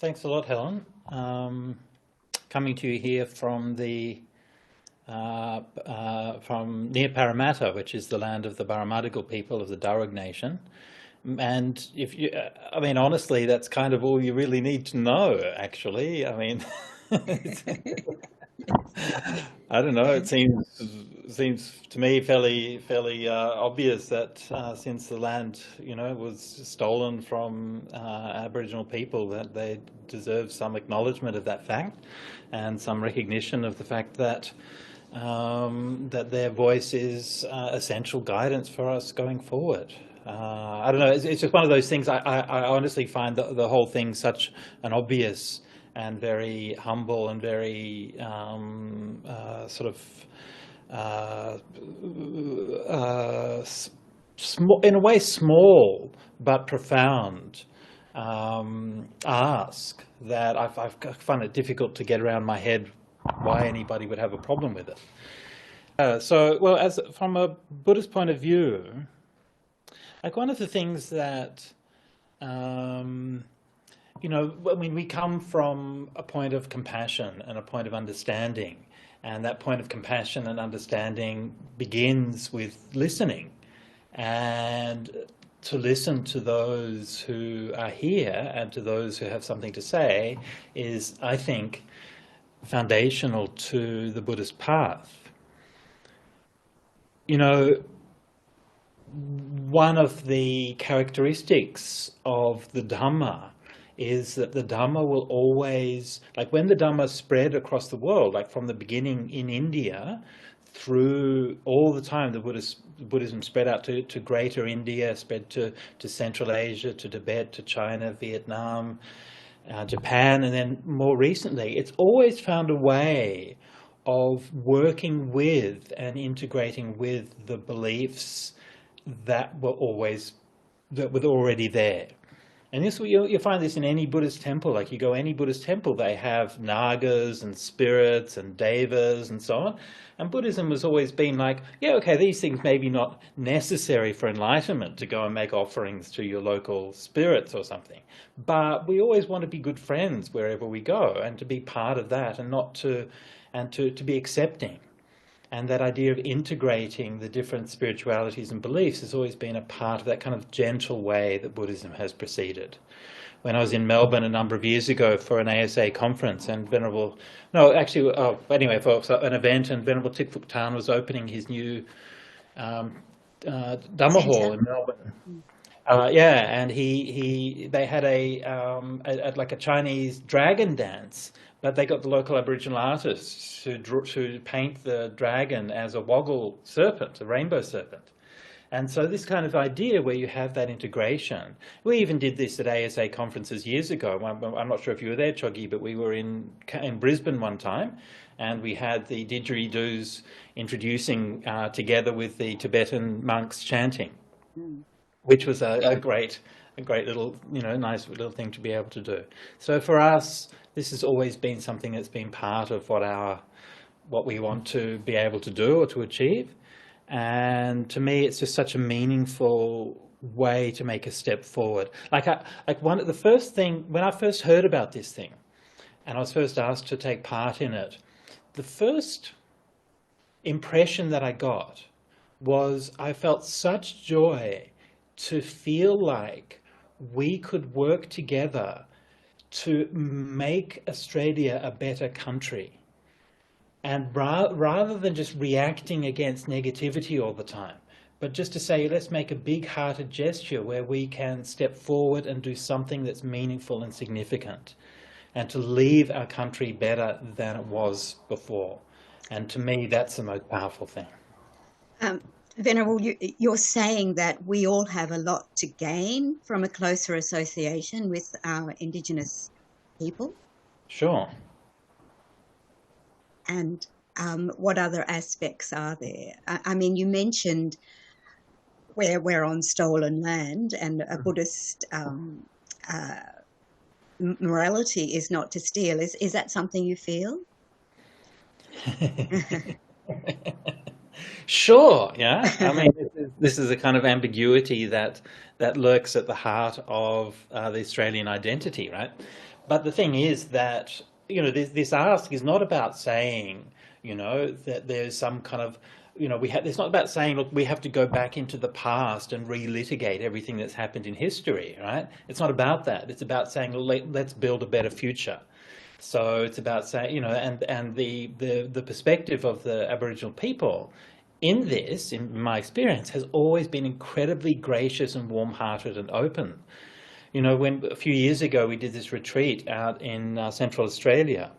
Thanks a lot, Helen. Coming to you here from from near Parramatta, which is the land of the Barramadigal people of the Darug Nation. And if you, I mean, honestly, that's kind of all you really need to know, actually. I mean, I don't know. It seems to me fairly obvious that since the land, was stolen from Aboriginal people, that they deserve some acknowledgement of that fact, and some recognition of the fact that that their voice is essential guidance for us going forward. I don't know. It's just one of those things. I honestly find the whole thing such an obvious and very humble and very small, in a way small but profound ask that I find it difficult to get around my head why anybody would have a problem with it. Well, as from a Buddhist point of view, like one of the things that when we come from a point of compassion and a point of understanding, and that point of compassion and understanding begins with listening, and to listen to those who are here and to those who have something to say is, I think, foundational to the Buddhist path. One of the characteristics of the Dhamma is that the Dhamma will always, like when the Dhamma spread across the world, like from the beginning in India, through all the time Buddhism spread out to Greater India, spread to Central Asia, to Tibet, to China, Vietnam, Japan, and then more recently, it's always found a way of working with and integrating with the beliefs that were already there. And this, you'll find this in any Buddhist temple. Like you go any Buddhist temple, they have nagas and spirits and devas and so on. And Buddhism has always been like, yeah, okay, these things may be not necessary for enlightenment to go and make offerings to your local spirits or something. But we always want to be good friends wherever we go and to be part of that and to be accepting. And that idea of integrating the different spiritualities and beliefs has always been a part of that kind of gentle way that Buddhism has proceeded. When I was in Melbourne a number of years ago for an ASA conference, and for an event, and Venerable Thich Phuc Tan was opening his new Dhamma hall in Melbourne. And they had a Chinese dragon dance, but they got the local Aboriginal artists to paint the dragon as a woggle serpent, a rainbow serpent. And so this kind of idea where you have that integration, we even did this at ASA conferences years ago. I'm not sure if you were there, Chokyi, but we were in Brisbane one time, and we had the didgeridoos introducing together with the Tibetan monks chanting, which was a great little, nice little thing to be able to do. So for us, this has always been something that's been part of what we want to be able to do or to achieve. And to me, it's just such a meaningful way to make a step forward. The first thing, when I first heard about this thing, and I was first asked to take part in it, the first impression that I got was I felt such joy to feel like we could work together to make Australia a better country. And rather than just reacting against negativity all the time, but just to say, let's make a big-hearted gesture where we can step forward and do something that's meaningful and significant, and to leave our country better than it was before. And to me, that's the most powerful thing. Venerable, you're saying that we all have a lot to gain from a closer association with our Indigenous people? Sure. And what other aspects are there? I mean, you mentioned we're on stolen land, and a Buddhist morality is not to steal. Is that something you feel? Sure, yeah. I mean, this is a kind of ambiguity that lurks at the heart of the Australian identity, right? but the thing is that, this ask is not about saying, that there's some kind of, it's not about saying, look, we have to go back into the past and relitigate everything that's happened in history, right? It's not about that. It's about saying, let's build a better future. So it's about saying, and the perspective of the Aboriginal people in this, in my experience, has always been incredibly gracious and warm-hearted and open. When a few years ago we did this retreat out in Central Australia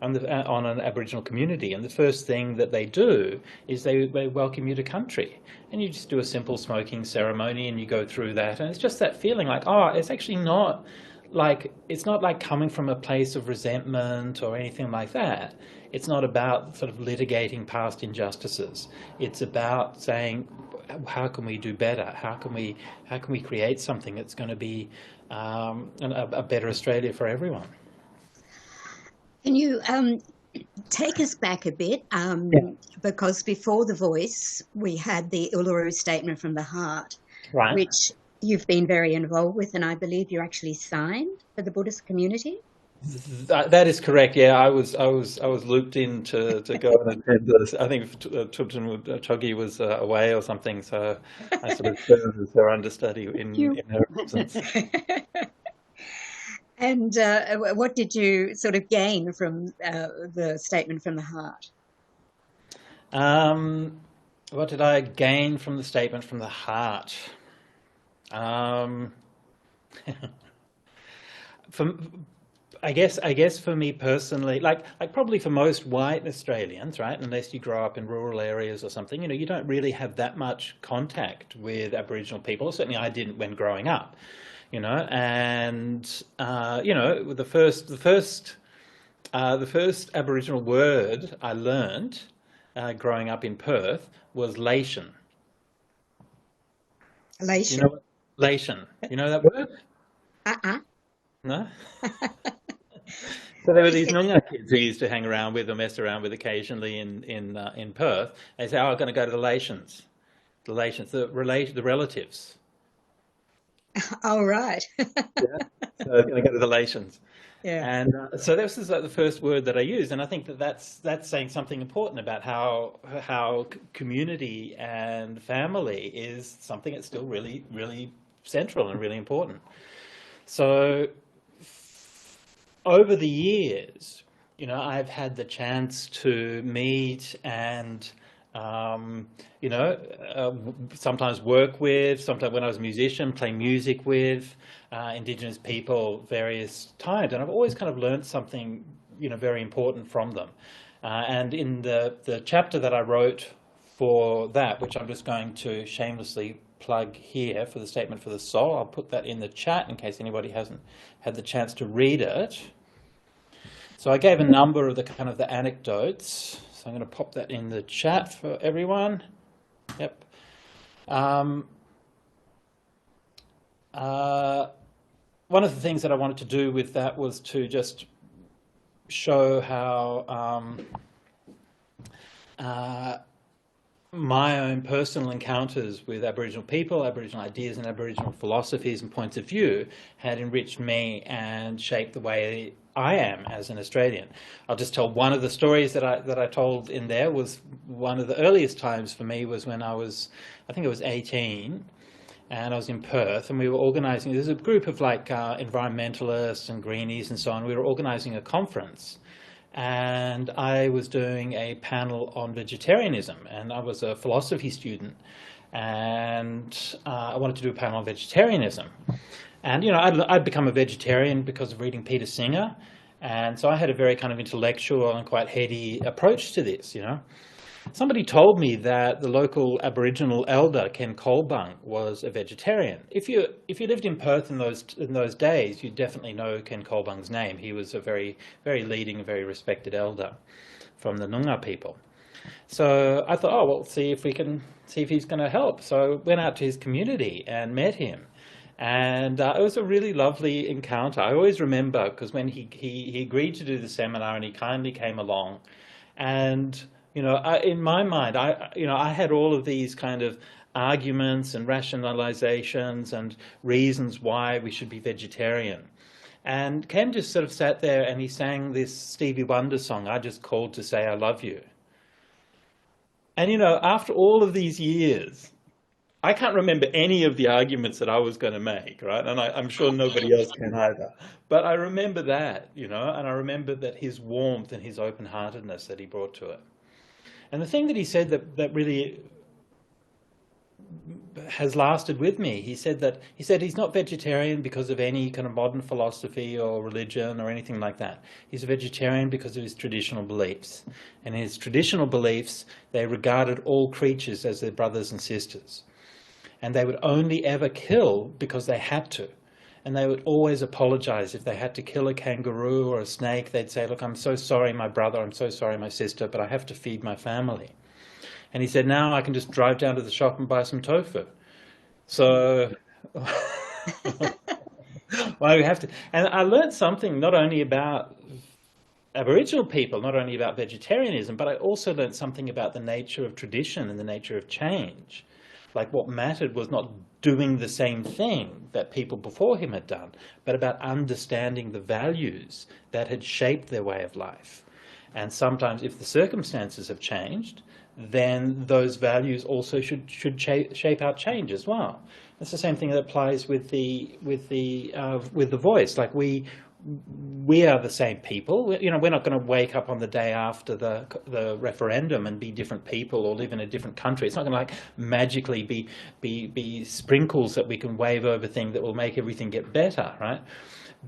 on an Aboriginal community, and the first thing that they do is they welcome you to country, and you just do a simple smoking ceremony, and you go through that, and it's just that feeling like, it's actually not like, it's not like coming from a place of resentment or anything like that. It's not about sort of litigating past injustices. It's about saying, how can we do better? How can we create something that's going to be a better Australia for everyone? Can you take us back a bit? Because before The Voice, we had the Uluru Statement from the Heart, right, which you've been very involved with, and I believe you actually signed for the Buddhist community. That is correct. Yeah, I was looped in to go and attend this. I think Thubten Chokyi was away or something, so I sort of served as her understudy in her absence. And what did you sort of gain from the Statement from the Heart? What did I gain from the Statement from the Heart? I guess for me personally, like probably for most white Australians, right, unless you grow up in rural areas or something, you don't really have that much contact with Aboriginal people. Certainly I didn't when growing up, and the first Aboriginal word I learned growing up in Perth was Lation. Lation? Lation. You know that word? No? So there were these Noongar kids who used to hang around with or mess around with occasionally in Perth. They say, I'm going to go to the Lations. The relatives. Oh, right. Yeah. So I'm going to go to the Lations. Yeah. And so this is like the first word that I used, and I think that's saying something important about how community and family is something that's still really, really central and really important. So over the years, I've had the chance to meet and sometimes work with, sometimes when I was a musician, play music with Indigenous people various times, and I've always kind of learned something very important from them. And in the chapter that I wrote for that, which I'm just going to shamelessly plug here for the Statement for the Soul, I'll put that in the chat in case anybody hasn't had the chance to read it. So I gave a number of the anecdotes. So I'm going to pop that in the chat for everyone. Yep. One of the things that I wanted to do with that was to just show how my own personal encounters with Aboriginal people, Aboriginal ideas and Aboriginal philosophies and points of view had enriched me and shaped the way I am as an Australian. I'll just tell one of the stories that I told in there. Was one of the earliest times for me was when I think it was 18, and I was in Perth, and we were organising, there's a group of environmentalists and greenies and so on. We were organising a conference, and I was doing a panel on vegetarianism, and I was a philosophy student, and I wanted to do a panel on vegetarianism. And I'd become a vegetarian because of reading Peter Singer, and so I had a very kind of intellectual and quite heady approach to this. Somebody told me that the local Aboriginal elder Ken Colbung was a vegetarian. If you lived in Perth in those days, you'd definitely know Ken Colbung's name. He was a very, very leading, very respected elder from the Noongar people. So I thought, see if he's going to help. So I went out to his community and met him. And it was a really lovely encounter. I always remember, because when he agreed to do the seminar and he kindly came along, and in my mind, I had all of these kind of arguments and rationalizations and reasons why we should be vegetarian. And Ken just sort of sat there and he sang this Stevie Wonder song, I Just Called to Say I Love You. And, you know, after all of these years, I can't remember any of the arguments that I was going to make, right? And I'm sure nobody else can either. But I remember that, you know, and I remember that his warmth and his open-heartedness that he brought to it. And the thing that he said that really has lasted with me, he said he's not vegetarian because of any kind of modern philosophy or religion or anything like that. He's a vegetarian because of his traditional beliefs. And in his traditional beliefs, they regarded all creatures as their brothers and sisters. And they would only ever kill because they had to. And they would always apologize if they had to kill a kangaroo or a snake. They'd say, look, I'm so sorry, my brother, I'm so sorry, my sister, but I have to feed my family. And he said, now I can just drive down to the shop and buy some tofu. So, why do we have to? And I learned something not only about Aboriginal people, not only about vegetarianism, but I also learned something about the nature of tradition and the nature of change. Like what mattered was not doing the same thing that people before him had done, but about understanding the values that had shaped their way of life. And sometimes if the circumstances have changed, then those values also should shape out change as well. It's the same thing that applies with the voice. Like we are the same people. You know, we're not going to wake up on the day after the referendum and be different people or live in a different country. It's not going to like magically be sprinkles that we can wave over things that will make everything get better, right?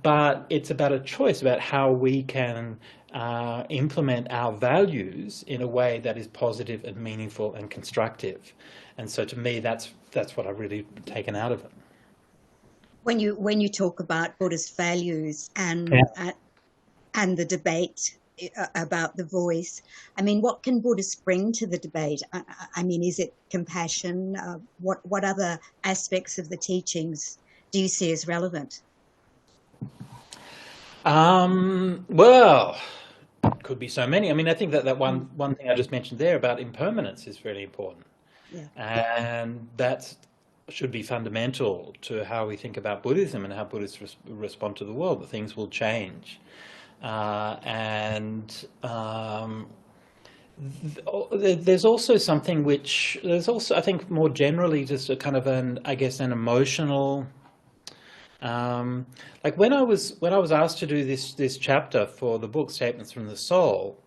But it's about a choice about how we can implement our values in a way that is positive and meaningful and constructive. And so to me, that's what I've really taken out of it. When you talk about Buddhist values and the debate about the voice, I mean, what can Buddhists bring to the debate? I mean, is it compassion? What other aspects of the teachings do you see as relevant? Well, could be so many. I mean, I think that one thing I just mentioned there about impermanence is really important. Yeah. And that should be fundamental to how we think about Buddhism and how Buddhists respond to the world, that things will change. There's also something which, I think more generally just a kind of an emotional, like when I was asked to do this chapter for the book Statements from the Soul,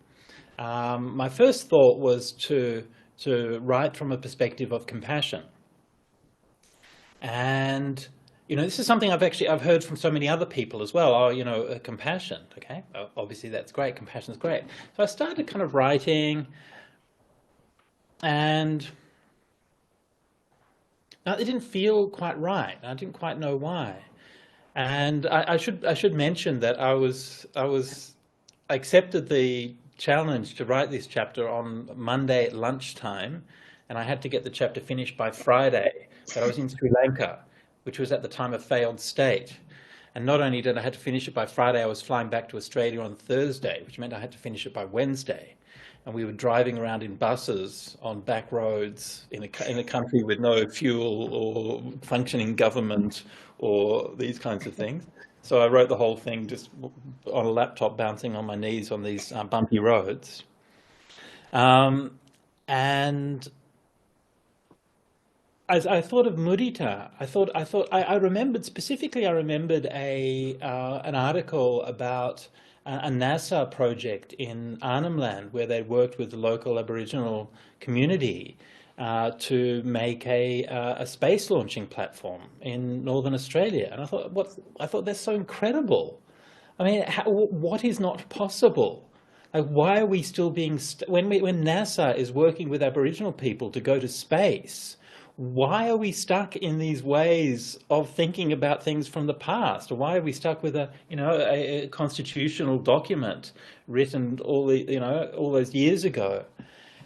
my first thought was to write from a perspective of compassion. And you know, this is something I've heard from so many other people as well. Oh, you know, compassion. Okay, obviously that's great. Compassion is great. So I started kind of writing, and it didn't feel quite right. I didn't quite know why. And I should mention that I accepted the challenge to write this chapter on Monday at lunchtime, and I had to get the chapter finished by Friday. But I was in Sri Lanka, which was at the time a failed state. And not only did I have to finish it by Friday, I was flying back to Australia on Thursday, which meant I had to finish it by Wednesday. And we were driving around in buses on back roads in a country with no fuel or functioning government or these kinds of things. So I wrote the whole thing just on a laptop, bouncing on my knees on these bumpy roads. And as I thought of mudita, I remembered an article about a NASA project in Arnhem Land where they worked with the local Aboriginal community to make a space launching platform in Northern Australia. And I thought that's so incredible. I mean, what is not possible? Like, why are we still being when NASA is working with Aboriginal people to go to space? Why are we stuck in these ways of thinking about things from the past? Or why are we stuck with a constitutional document written all those years ago?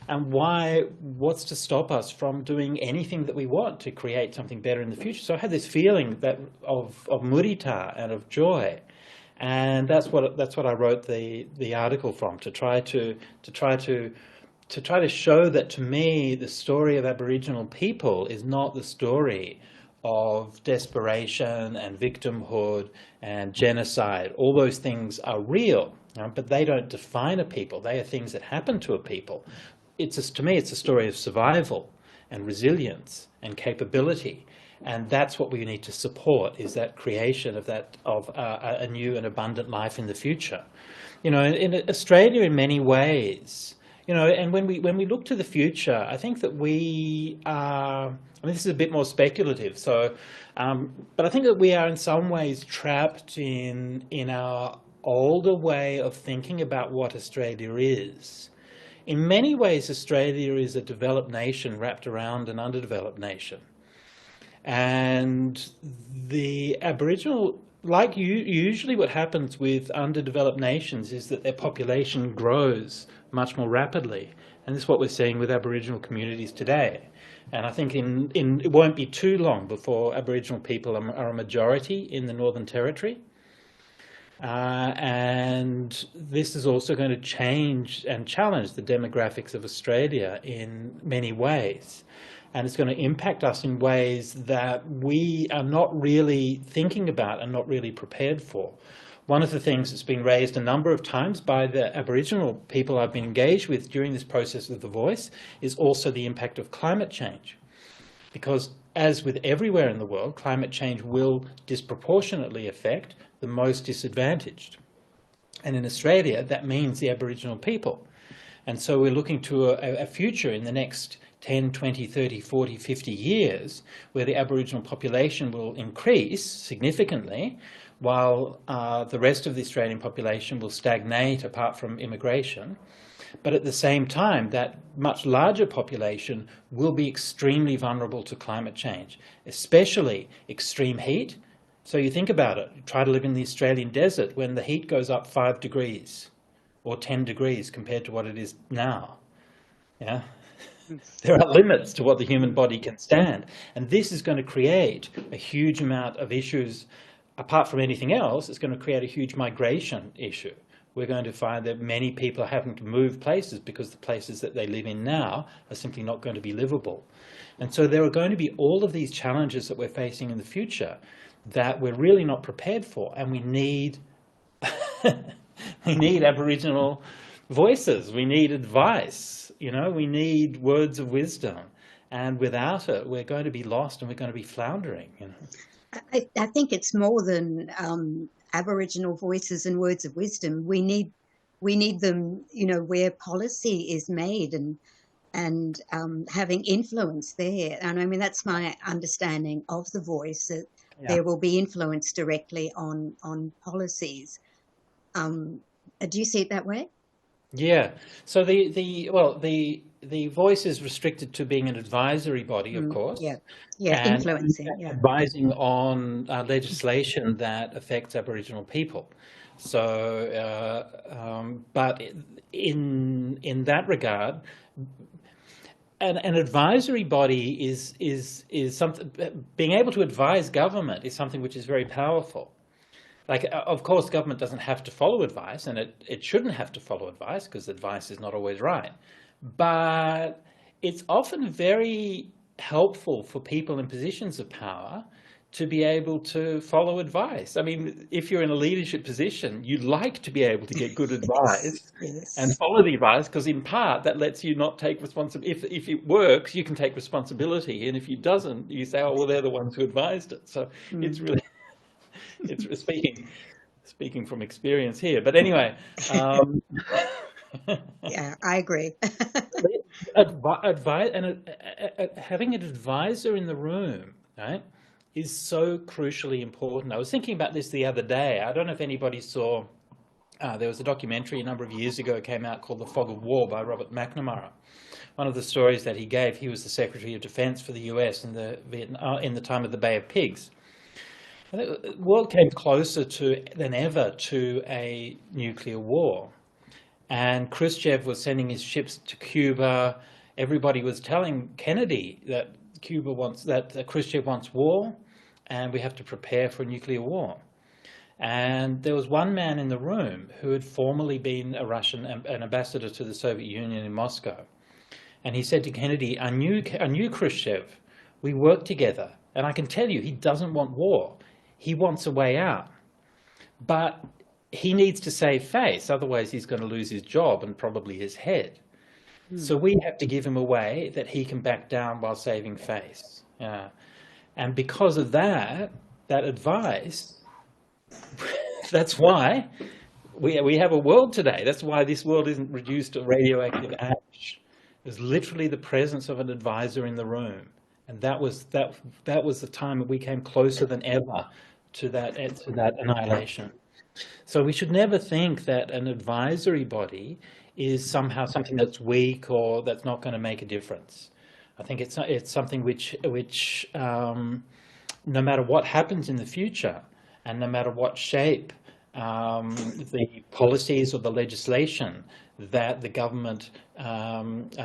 And what's to stop us from doing anything that we want to create something better in the future? So I had this feeling of mudita and of joy. And that's what I wrote the article from, to try to show that, to me, the story of Aboriginal people is not the story of desperation and victimhood and genocide. All those things are real, but they don't define a people. They are things that happen to a people. To me, it's a story of survival and resilience and capability. And that's what we need to support, is that creation of a new and abundant life in the future. In Australia, in many ways, and when we look to the future, I think that we are, this is a bit more speculative, but I think that we are in some ways trapped in our older way of thinking about what Australia is. In many ways, Australia is a developed nation wrapped around an underdeveloped nation. And the Aboriginal, usually what happens with underdeveloped nations is that their population grows much more rapidly. And this is what we're seeing with Aboriginal communities today. And I think it won't be too long before Aboriginal people are a majority in the Northern Territory. And this is also going to change and challenge the demographics of Australia in many ways. And it's going to impact us in ways that we are not really thinking about and not really prepared for. One of the things that's been raised a number of times by the Aboriginal people I've been engaged with during this process of The Voice is also the impact of climate change. Because as with everywhere in the world, climate change will disproportionately affect the most disadvantaged. And in Australia, that means the Aboriginal people. And so we're looking to a future in the next 10, 20, 30, 40, 50 years where the Aboriginal population will increase significantly while the rest of the Australian population will stagnate apart from immigration. But at the same time, that much larger population will be extremely vulnerable to climate change, especially extreme heat. So you think about it, you try to live in the Australian desert when the heat goes up 5 degrees or 10 degrees compared to what it is now. Yeah. There are limits to what the human body can stand. And this is going to create a huge amount of issues. Apart from anything else, it's going to create a huge migration issue. We're going to find that many people are having to move places because the places that they live in now are simply not going to be livable. And so there are going to be all of these challenges that we're facing in the future that we're really not prepared for. And we need, we need Aboriginal voices. We need advice. We need words of wisdom, and without it, we're going to be lost and we're going to be floundering. I think it's more than Aboriginal voices and words of wisdom. We need them, where policy is made and having influence there. And I mean, that's my understanding of The Voice, that there will be influence directly on policies. Do you see it that way? Yeah. So the Voice is restricted to being an advisory body, of course. Yeah, influencing. Yeah. Advising on legislation that affects Aboriginal people. So, but in that regard, an advisory body is something. Being able to advise government is something which is very powerful. Like, of course, government doesn't have to follow advice, and it shouldn't have to follow advice because advice is not always right. But it's often very helpful for people in positions of power to be able to follow advice. I mean, if you're in a leadership position, you'd like to be able to get good advice and follow the advice, because in part that lets you not take responsibility. If it works, you can take responsibility, and if it doesn't, you say, oh, well, they're the ones who advised it. So it's really... It's speaking from experience here, but anyway. Yeah, I agree. Having an advisor in the room, right, is so crucially important. I was thinking about this the other day. I don't know if anybody saw. There was a documentary a number of years ago came out called The Fog of War by Robert McNamara. One of the stories that he gave, he was the Secretary of Defense for the US in the time of the Bay of Pigs. The world came closer than ever to a nuclear war. And Khrushchev was sending his ships to Cuba. Everybody was telling Kennedy that Khrushchev wants war, and we have to prepare for a nuclear war. And there was one man in the room who had formerly been an ambassador to the Soviet Union in Moscow. And he said to Kennedy, I knew Khrushchev. We worked together. And I can tell you, he doesn't want war. He wants a way out. But he needs to save face, otherwise he's going to lose his job and probably his head. So we have to give him a way that he can back down while saving face. And because of that advice, that's why we have a world today. That's why this world isn't reduced to radioactive ash. There's literally the presence of an advisor in the room. And that was the time that we came closer than ever to that annihilation. So we should never think that an advisory body is somehow something that's weak or that's not going to make a difference. I think it's something which no matter what happens in the future, and no matter what shape the policies or the legislation that the government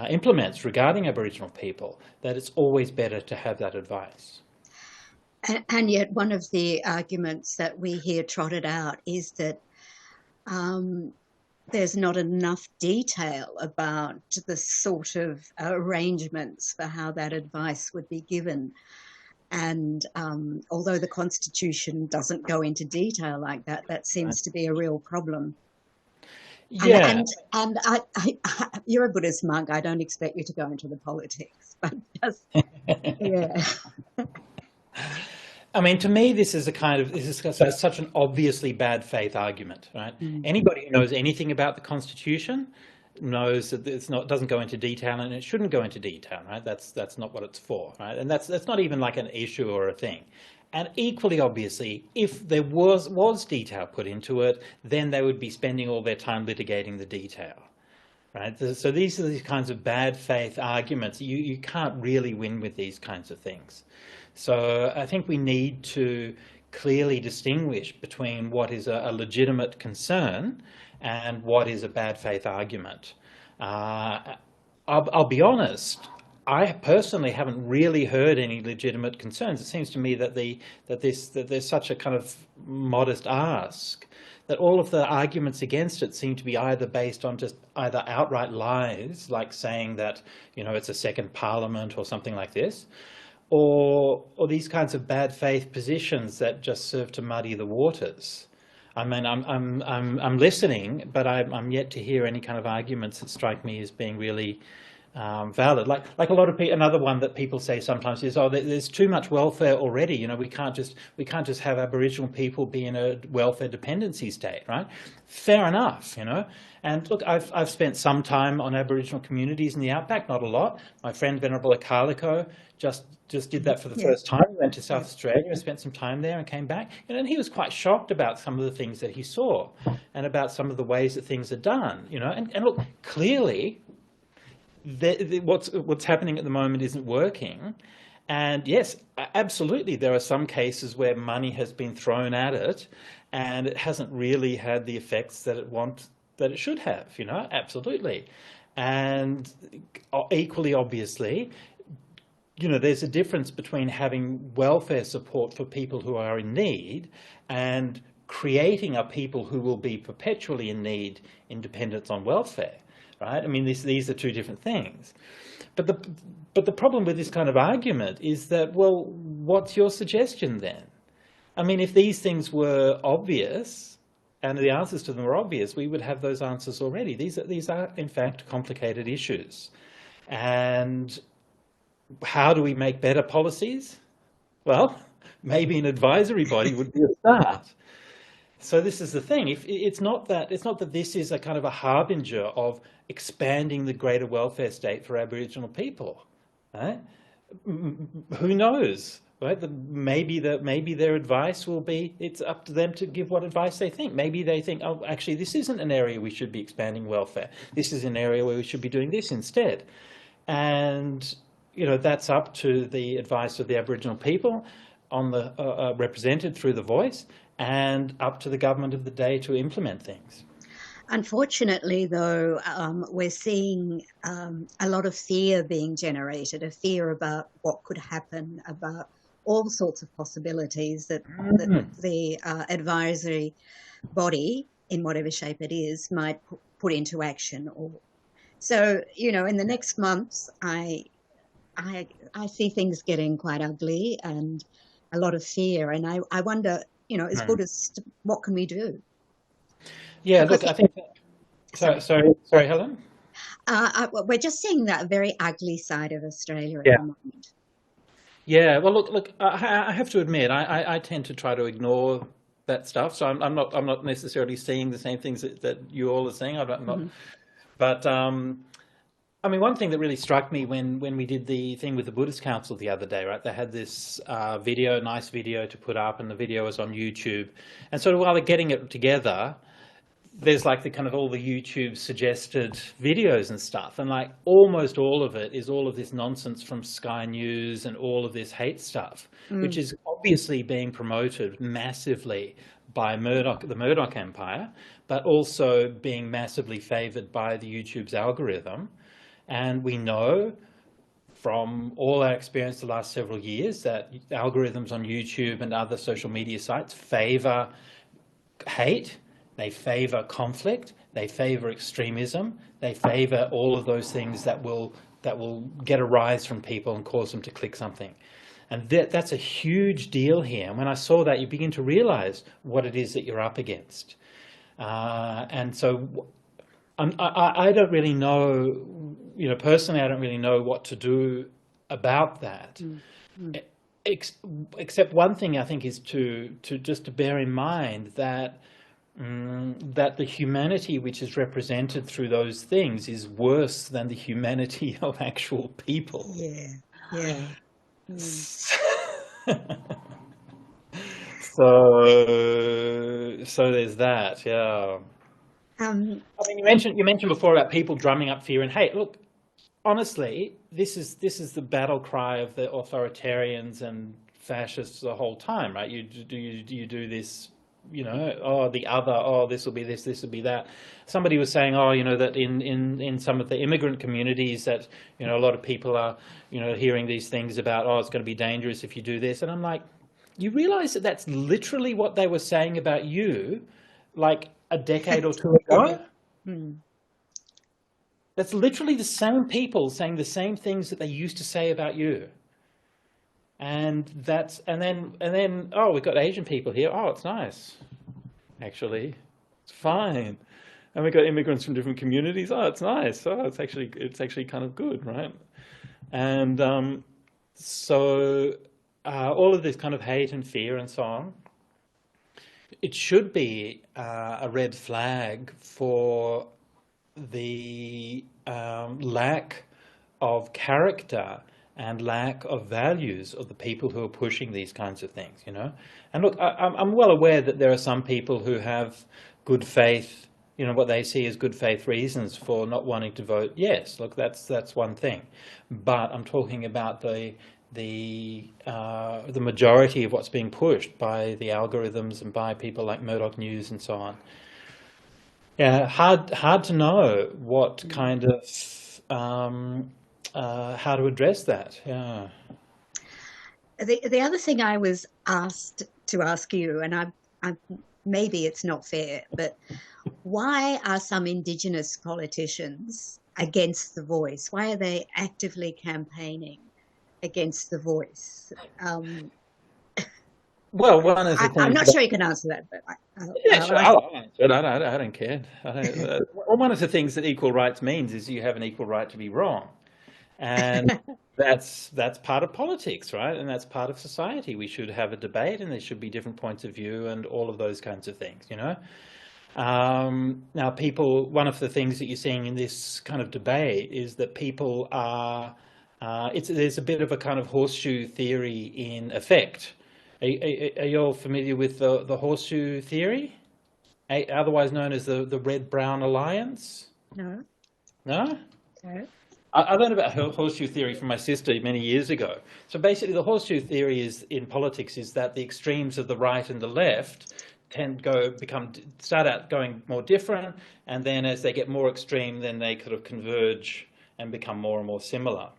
implements regarding Aboriginal people, that it's always better to have that advice. And yet one of the arguments that we hear trotted out is that there's not enough detail about the sort of arrangements for how that advice would be given. And although the Constitution doesn't go into detail like that, that seems to be a real problem. Yeah. And you're a Buddhist monk. I don't expect you to go into the politics, but just, yeah. I mean, to me, this is such an obviously bad faith argument, right? Anybody who knows anything about the Constitution knows that doesn't go into detail, and it shouldn't go into detail, right? That's not what it's for, right? And that's not even like an issue or a thing. And equally obviously, if there was detail put into it, then they would be spending all their time litigating the detail, right? So these are these kinds of bad faith arguments. You can't really win with these kinds of things. So I think we need to clearly distinguish between what is a legitimate concern and what is a bad faith argument. I'll be honest, I personally haven't really heard any legitimate concerns. It seems to me that there's such a kind of modest ask that all of the arguments against it seem to be either based on just either outright lies, like saying that, it's a second parliament or something like this, or these kinds of bad faith positions that just serve to muddy the waters. I mean, I'm listening, but I'm yet to hear any kind of arguments that strike me as being really valid. Like a lot of people, another one that people say sometimes is, there's too much welfare already. We can't just have Aboriginal people be in a welfare dependency state, right? Fair enough, And look, I've spent some time on Aboriginal communities in the outback, not a lot. My friend Venerable Akaliko just did that for the first time. He went to South Australia, spent some time there and came back. And he was quite shocked about some of the things that he saw and about some of the ways that things are done, And look, clearly, what's happening at the moment isn't working. And yes, absolutely, there are some cases where money has been thrown at it and it hasn't really had the effects that it should have, absolutely. And equally obviously, there's a difference between having welfare support for people who are in need and creating a people who will be perpetually in need in dependence on welfare, right? I mean, these are two different things. But the problem with this kind of argument is that, well, what's your suggestion then? I mean, if these things were obvious and the answers to them were obvious, we would have those answers already. These are in fact complicated issues. And how do we make better policies? Well, maybe an advisory body would be a start. So this is the thing. It's not that this is a kind of a harbinger of expanding the greater welfare state for Aboriginal people, right? Who knows, right? Maybe their advice will be, it's up to them to give what advice they think. Maybe they think, oh, actually, this isn't an area we should be expanding welfare. This is an area where we should be doing this instead. And that's up to the advice of the Aboriginal people on the represented through the voice, and up to the government of the day to implement things. Unfortunately, though, we're seeing a lot of fear being generated, a fear about what could happen, about all sorts of possibilities that the advisory body, in whatever shape it is, might put into action. So, in the next months, I I see things getting quite ugly and a lot of fear, and I wonder, you know, as Buddhists, what can we do? Yeah, Because look, I think. Sorry, Helen. We're just seeing that very ugly side of Australia at Yeah. the moment. Yeah. Well, look. I have to admit, I tend to try to ignore that stuff. So I'm not necessarily seeing the same things that you all are seeing. I'm not. But I mean, one thing that really struck me when we did the thing with the Buddhist Council the other day, right? They had this video, nice video to put up, and the video was on YouTube. And sort of while they're getting it together, there's like the kind of all the YouTube suggested videos and stuff, and like almost all of it is all of this nonsense from Sky News and all of this hate stuff, which is obviously being promoted massively by the Murdoch empire, but also being massively favored by the YouTube's algorithm. And we know from all our experience the last several years that algorithms on YouTube and other social media sites favor hate, they favor conflict, they favor extremism, they favor all of those things that will get a rise from people and cause them to click something. And that's a huge deal here. And when I saw that, you begin to realize what it is that you're up against. And so I don't really know, you know, personally, I don't really know what to do about that. Except one thing I think is to just to bear in mind that that the humanity which is represented through those things is worse than the humanity of actual people. Yeah, yeah. So there's that, yeah. I mean, you mentioned before about people drumming up fear and hate. Look, honestly, this is the battle cry of the authoritarians and fascists the whole time, right? You do this, you know, oh, the other, oh, this will be this will be that. Somebody was saying, oh, you know, that in some of the immigrant communities that, you know, a lot of people are, you know, hearing these things about, oh, it's going to be dangerous if you do this. And I'm like, you realize that that's literally what they were saying about you, like a decade or two ago? That's literally the same people saying the same things that they used to say about you. And then oh, we've got Asian people here. Oh, it's nice. Actually, it's fine. And we've got immigrants from different communities. Oh, it's nice. Oh, it's actually kind of good, right? And so all of this kind of hate and fear and so on, it should be a red flag for the lack of character and lack of values of the people who are pushing these kinds of things, you know. And look, I'm well aware that there are some people who have good faith, you know, what they see as good faith reasons for not wanting to vote yes. Look, that's one thing, but I'm talking about the majority of what's being pushed by the algorithms and by people like Murdoch News and so on. Yeah, hard to know what kind of how to address that. Yeah. The other thing I was asked to ask you, and I maybe it's not fair, but why are some Indigenous politicians against the Voice? Why are they actively campaigning against the Voice? Well, one is I'm not sure you can answer that, but yeah, sure. I'll answer it. I don't care. Well, one of the things that equal rights means is you have an equal right to be wrong, and that's part of politics, right? And that's part of society. We should have a debate, and there should be different points of view, and all of those kinds of things, you know. Now, people. One of the things that you're seeing in this kind of debate is that people are. There's a bit of a kind of horseshoe theory in effect. Are you all familiar with the horseshoe theory, otherwise known as the Red-Brown Alliance? No. No? No. I learned about horseshoe theory from my sister many years ago. So basically the horseshoe theory is in politics is that the extremes of the right and the left start out going more different, and then as they get more extreme, then they kind of converge and become more and more similar.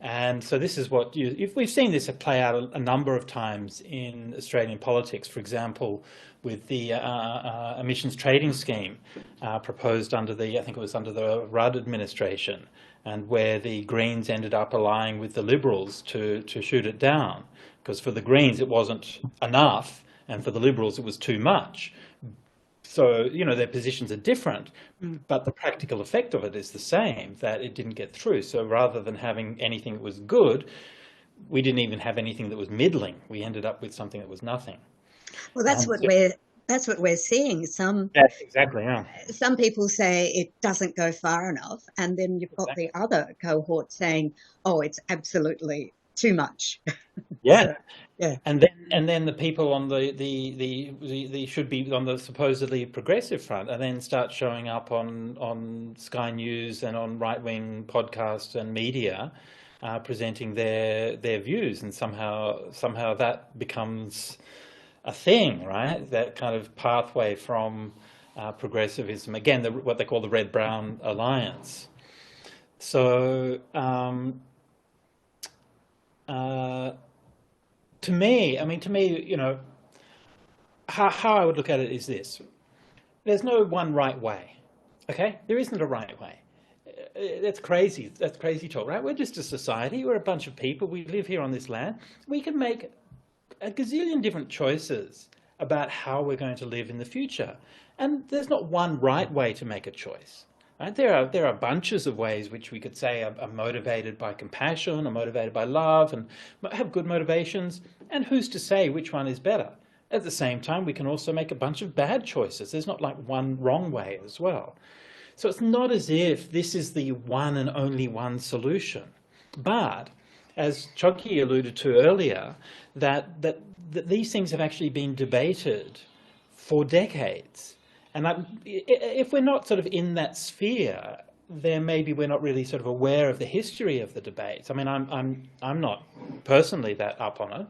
And so this is what we've seen this play out a number of times in Australian politics, for example, with the emissions trading scheme. proposed under I think it was under the Rudd administration, and where the Greens ended up allying with the Liberals to shoot it down, because for the Greens it wasn't enough, and for the Liberals it was too much. So, their positions are different, but the practical effect of it is the same, that it didn't get through. So rather than having anything that was good, we didn't even have anything that was middling. We ended up with something that was nothing. Well, that's what we're seeing. Yes, exactly, yeah. Some people say it doesn't go far enough, and then you've got the other cohort saying, "Oh, it's absolutely too much." Yeah. So, yeah. And then the people on the should be on the supposedly progressive front, and then start showing up on Sky News and on right-wing podcasts and media, presenting their views, and somehow that becomes a thing, right? That kind of pathway from progressivism, again, what they call the Red-Brown Alliance. So to me, how I would look at it is this: there's no one right way. Okay, there isn't a right way. That's crazy. That's crazy talk, right? We're just a society. We're a bunch of people. We live here on this land. We can make a gazillion different choices about how we're going to live in the future, and there's not one right way to make a choice. Right? There are bunches of ways which we could say are motivated by compassion, or motivated by love, and have good motivations. And who's to say which one is better? At the same time, we can also make a bunch of bad choices. There's not like one wrong way as well. So it's not as if this is the one and only one solution. But as Chokyi alluded to earlier, that these things have actually been debated for decades. And if we're not sort of in that sphere, then maybe we're not really sort of aware of the history of the debates. I mean, I'm not personally that up on it,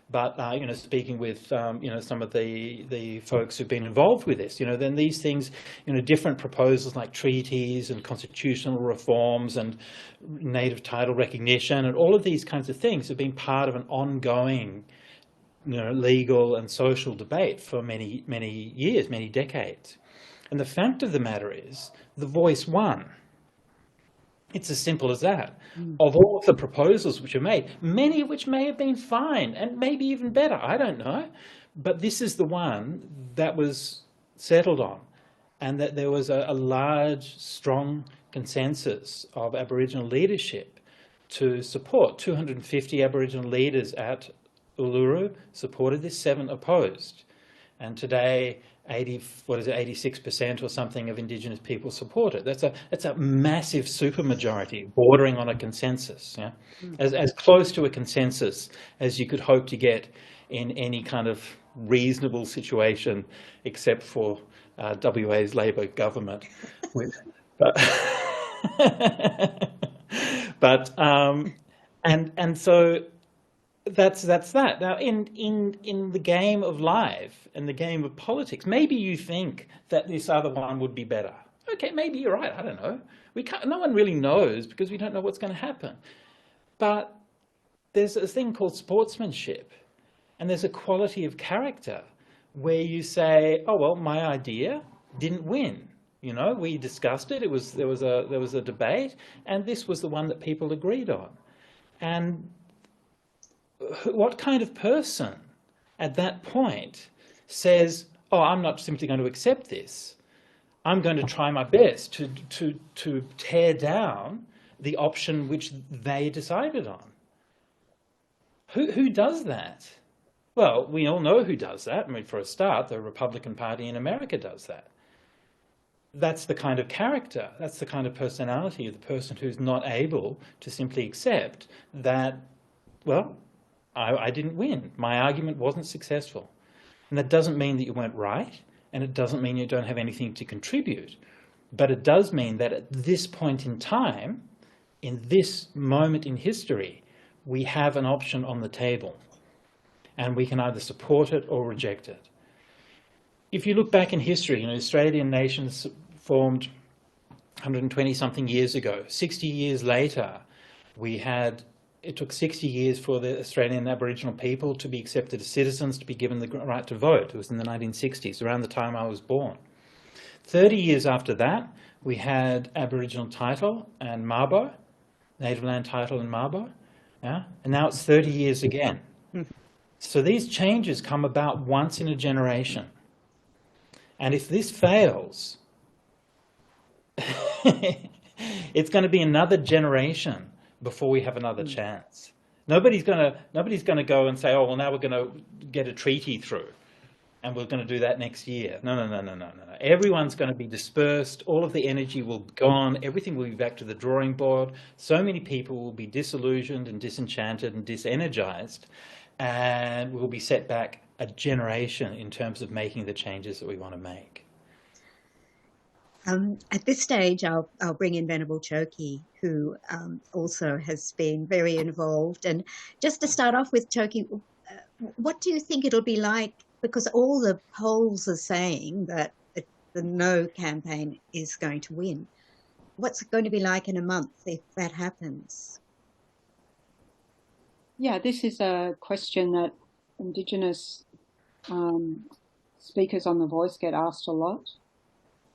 but speaking with some of the folks who've been involved with this, then these things, different proposals like treaties and constitutional reforms and native title recognition and all of these kinds of things have been part of an ongoing legal and social debate for many, many years, many decades. And the fact of the matter is, the voice won. It's as simple as that. Of all of the proposals which are made, many of which may have been fine and maybe even better, I don't know. But this is the one that was settled on, and that there was a large, strong consensus of Aboriginal leadership to support. 250 Aboriginal leaders at Uluru supported this, 7 opposed. And today, 86% or something of Indigenous people support it. That's a massive supermajority, bordering on a consensus. Yeah? As close to a consensus as you could hope to get in any kind of reasonable situation, except for WA's Labor government. And so that's that. Now, in the game of life and the game of politics, maybe you think that this other one would be better. Okay, maybe you're right. I don't know. No one really knows, because we don't know what's going to happen. But there's a thing called sportsmanship, and there's a quality of character where you say, "Oh well, my idea didn't win. We discussed it. There was a debate, and this was the one that people agreed on." And what kind of person at that point says, "Oh, I'm not simply going to accept this. I'm going to try my best to tear down the option which they decided on"? Who does that? Well, we all know who does that. I mean, for a start, the Republican Party in America does that. That's the kind of character, that's the kind of personality of the person who's not able to simply accept that, well, I didn't win. My argument wasn't successful. And that doesn't mean that you weren't right, and it doesn't mean you don't have anything to contribute. But it does mean that at this point in time, in this moment in history, we have an option on the table, and we can either support it or reject it. If you look back in history, Australian nations formed 120-something years ago. 60 years later, it took 60 years for the Australian Aboriginal people to be accepted as citizens, to be given the right to vote. It was in the 1960s, around the time I was born. 30 years after that, we had Aboriginal title and Mabo, native land title and Mabo, yeah? And now it's 30 years again. So these changes come about once in a generation. And if this fails, it's going to be another generation before we have another chance. Nobody's going to go and say, oh, well, now we're going to get a treaty through and we're going to do that next year. No. Everyone's going to be dispersed. All of the energy will be gone. Everything will be back to the drawing board. So many people will be disillusioned and disenchanted and disenergized, and we'll be set back a generation in terms of making the changes that we want to make. At this stage, I'll bring in Venerable Chokyi, who also has been very involved. And just to start off with, Chokyi, what do you think it'll be like? Because all the polls are saying that the No campaign is going to win. What's it going to be like in a month if that happens? Yeah, this is a question that Indigenous speakers on The Voice get asked a lot.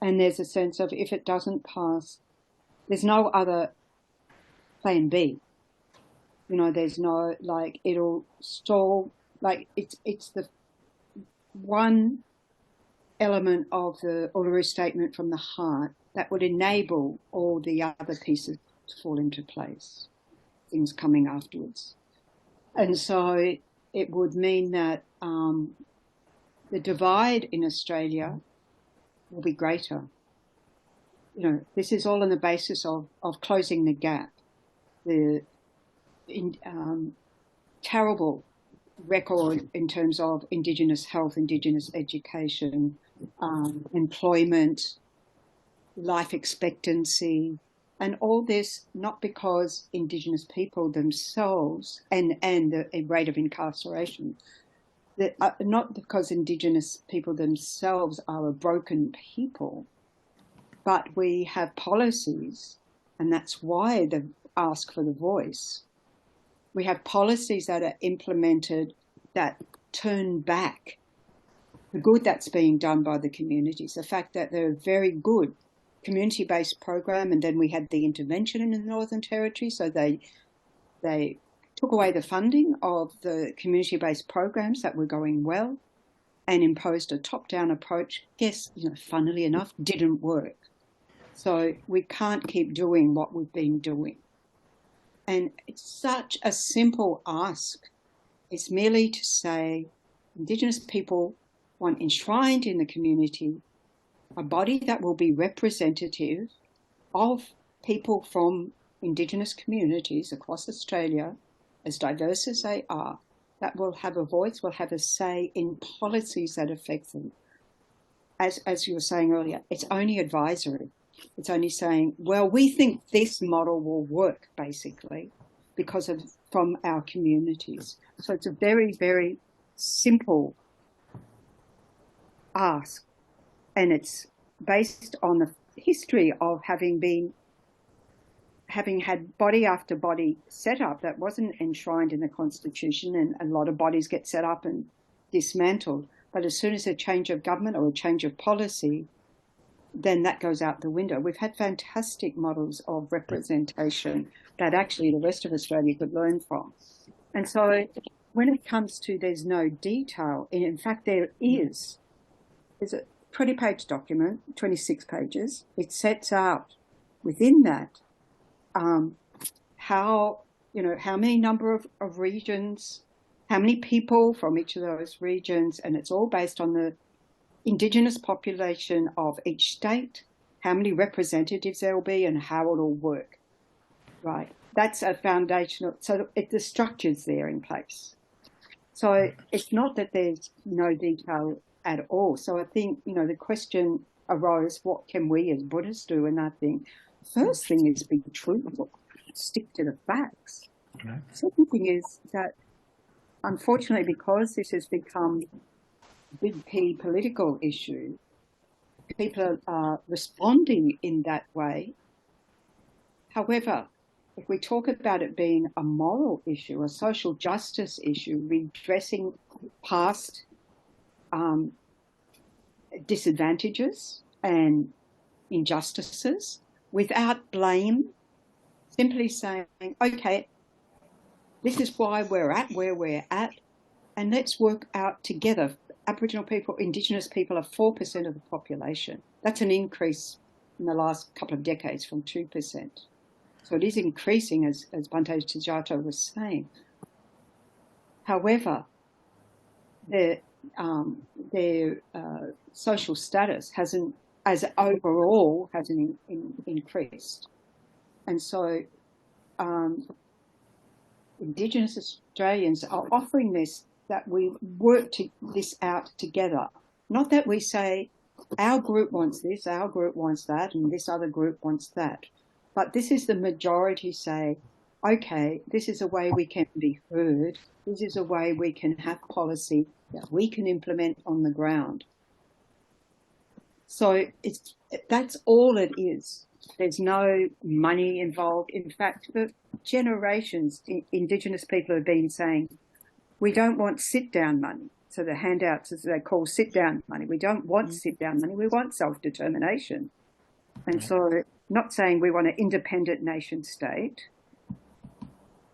And there's a sense of, if it doesn't pass, there's no other plan B. You know, there's no, like, it'll stall, like, it's the one element of the Uluru Statement from the heart that would enable all the other pieces to fall into place, things coming afterwards. And so it would mean that the divide in Australia will be greater. You know, this is all on the basis of closing the gap, the terrible record in terms of Indigenous health, Indigenous education, employment, life expectancy, and all this not because Indigenous people themselves and the rate of incarceration, not because Indigenous people themselves are a broken people, but we have policies, and that's why they ask for the voice. We have policies that are implemented that turn back the good that's being done by the communities, the fact that they're a very good community-based program, and then we had the intervention in the Northern Territory, so they took away the funding of the community-based programs that were going well and imposed a top-down approach. Yes, you know, funnily enough, didn't work. So we can't keep doing what we've been doing. And it's such a simple ask. It's merely to say Indigenous people want enshrined in the community a body that will be representative of people from Indigenous communities across Australia, as diverse as they are, that will have a voice, will have a say in policies that affect them. As you were saying earlier, it's only advisory. It's only saying, well, we think this model will work, basically, because of from our communities. So it's a very, very simple ask, and it's based on the history of having had body after body set up that wasn't enshrined in the Constitution, and a lot of bodies get set up and dismantled. But as soon as a change of government or a change of policy, then that goes out the window. We've had fantastic models of representation that actually the rest of Australia could learn from. And so when it comes to there's no detail, and in fact there is, there's a 20-page document, 26 pages. It sets out within that how many number of regions, how many people from each of those regions, and it's all based on the Indigenous population of each state, how many representatives there will be, and how it'll work. Right, that's a foundational. So the structure's there in place. So it's not that there's no detail at all. So I think, you know, the question arose, what can we as Buddhists do? And I think the first thing is be truthful, stick to the facts. Okay. The second thing is that, unfortunately, because this has become a big key political issue, people are responding in that way. However, if we talk about it being a moral issue, a social justice issue, redressing past disadvantages, and injustices without blame, simply saying, okay, this is why we're at where we're at, and let's work out together. Aboriginal people, Indigenous people are 4% of the population. That's an increase in the last couple of decades from 2%. So it is increasing, as Bhante Sujato was saying. However, their social status hasn't increased. And so Indigenous Australians are offering this, that we work this out together. Not that we say, our group wants this, our group wants that, and this other group wants that. But this is the majority say, okay, this is a way we can be heard. This is a way we can have policy that we can implement on the ground. So that's all it is. There's no money involved. In fact, for generations, Indigenous people have been saying, we don't want sit-down money. So the handouts, as they call sit-down money, we don't want sit-down money, we want self-determination. And so not saying we want an independent nation state,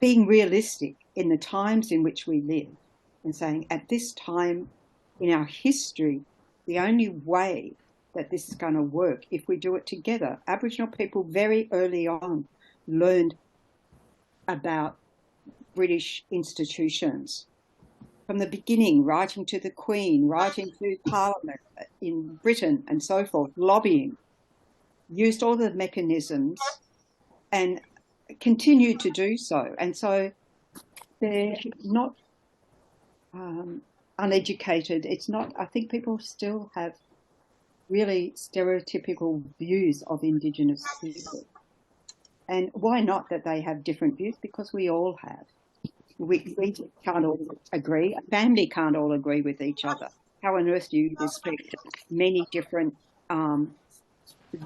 being realistic in the times in which we live and saying at this time in our history, the only way that this is going to work if we do it together. Aboriginal people very early on learned about British institutions. From the beginning, writing to the Queen, writing to Parliament in Britain and so forth, lobbying, used all the mechanisms and continue to do so. And so they're not uneducated. It's not, I think people still have really stereotypical views of Indigenous people. And why not that they have different views? Because we all have. We can't all agree. A family can't all agree with each other. How on earth do you respect many different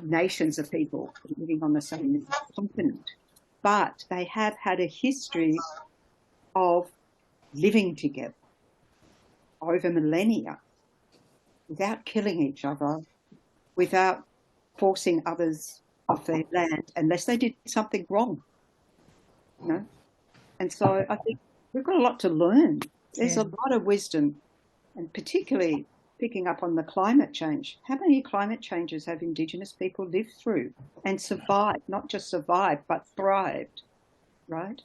nations of people living on the same continent? But they have had a history of living together over millennia without killing each other, without forcing others off their land unless they did something wrong, you know. And so I think we've got a lot to learn. There's a lot of wisdom, and particularly picking up on the climate change. How many climate changes have Indigenous people lived through and survived? Not just survived, but thrived, right?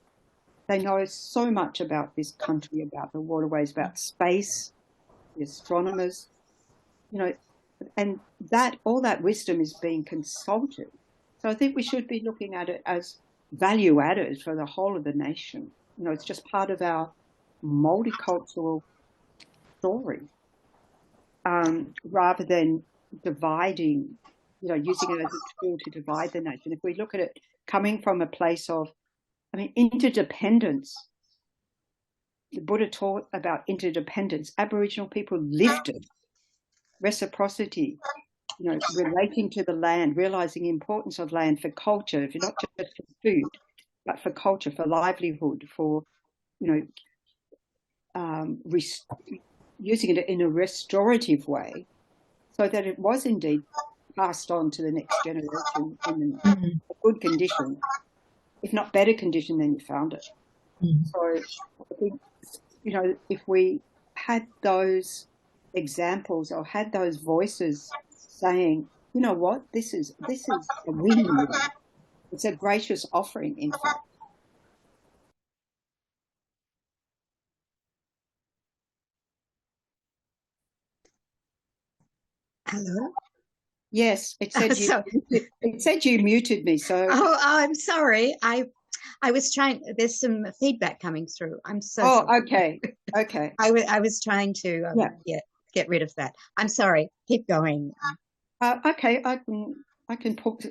They know so much about this country, about the waterways, about space, the astronomers, you know, and that all that wisdom is being consulted. So I think we should be looking at it as value added for the whole of the nation. You know, it's just part of our multicultural story, rather than dividing, you know, using it as a tool to divide the nation. If we look at it coming from a place of, I mean, interdependence. The Buddha taught about interdependence. Aboriginal people lived it. Reciprocity, you know, relating to the land, realising the importance of land for culture, if not just for food, but for culture, for livelihood, for, you know, using it in a restorative way so that it was indeed passed on to the next generation in a good condition, if not better condition than you found it. So I think, you know, if we had those examples or had those voices saying, you know what, this is a win-win. It's a gracious offering, in fact. Hello? Yes, it said it said you muted me. So I'm sorry. I was trying. There's some feedback coming through. I'm so. Oh, sorry. okay. I was trying to get rid of that. I'm sorry. Keep going. Okay, I can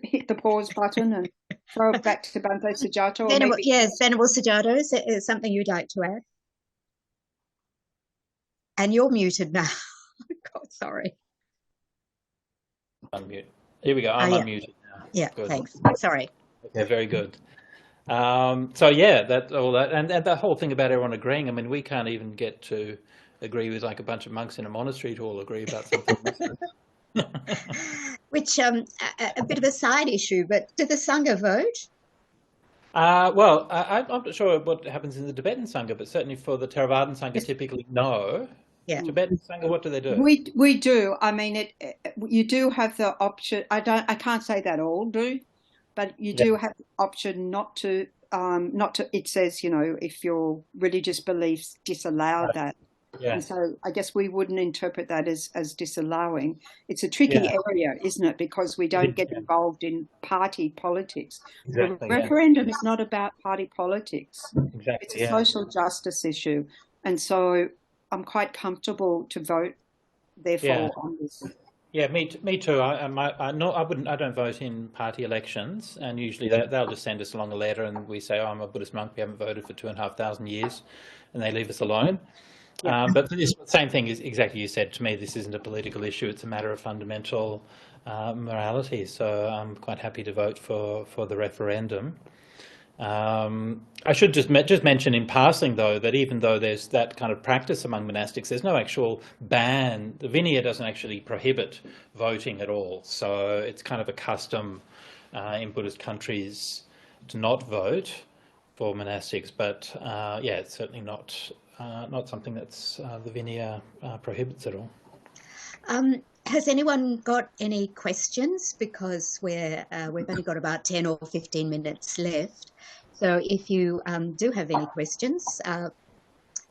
hit the pause button and throw it back to Bhante Sujato. Yes, Venerable Sujato, is something you'd like to add? And you're muted now. God, sorry. Unmute. Here we go. I'm unmuted now. Yeah, good. Thanks. Sorry. Okay, very good. So yeah, and the whole thing about everyone agreeing. I mean, we can't even get to agree with like a bunch of monks in a monastery to all agree about something. Which a bit of a side issue, but do the Sangha vote? Well, I'm not sure what happens in the Tibetan Sangha, but certainly for the Theravadan Sangha, typically no. Yeah. Tibetan Sangha, what do they do? We do. I mean, you do have the option. I can't say that all do, but you do have the option not to. It says, you know, if your religious beliefs disallow that. Yeah. And so I guess we wouldn't interpret that as disallowing. It's a tricky area, isn't it? Because we don't get involved in party politics. Exactly, the referendum is not about party politics. Exactly, it's a social justice issue. And so I'm quite comfortable to vote, therefore, on this. Yeah, me too. I don't vote in party elections, and usually they'll just send us along a letter, and we say, "Oh, I'm a Buddhist monk. We haven't voted for 2,500 years," and they leave us alone. But this same thing is exactly you said to me. This isn't a political issue; it's a matter of fundamental morality. So I'm quite happy to vote for the referendum. I should just mention in passing, though, that even though there's that kind of practice among monastics, there's no actual ban. The Vinaya doesn't actually prohibit voting at all. So it's kind of a custom in Buddhist countries to not vote for monastics. But it's certainly not something that's the Vinaya prohibits at all. Has anyone got any questions? Because we've only got about 10 or 15 minutes left. So if you do have any questions,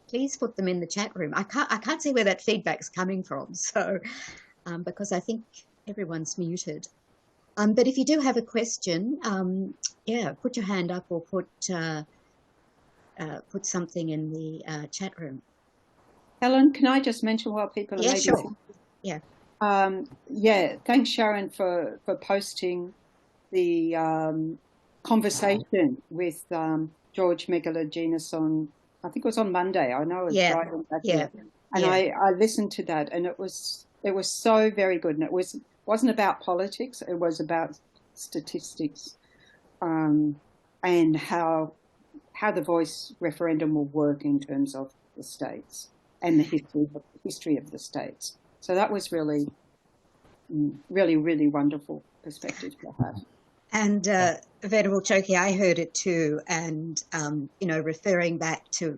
please put them in the chat room. I can't see where that feedback's coming from, so because I think everyone's muted. But if you do have a question, put your hand up or put something in the chat room. Helen, can I just mention what people are maybe sure. Thanks, Sharon, for posting the conversation with George Megalogenis on, I think it was on Monday. I know it was driving back there. And I listened to that, and it was so very good. And it wasn't about politics, it was about statistics, and how the voice referendum will work in terms of the states and the history of the states. So that was really, really, really wonderful perspective to have. And Venerable Chokyi, I heard it too. And, referring back to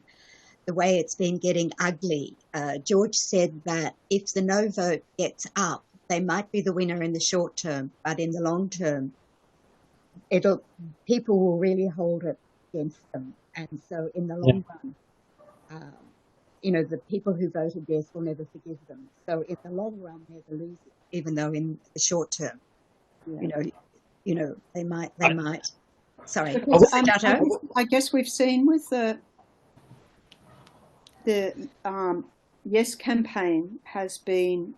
the way it's been getting ugly, George said that if the no vote gets up, they might be the winner in the short term, but in the long term, people will really hold it against them. And so in the long run, the people who voted yes will never forgive them. So in the long run, they're the losers, even though in the short term, they might. Sorry, Sujato? I guess we've seen with the Yes campaign has been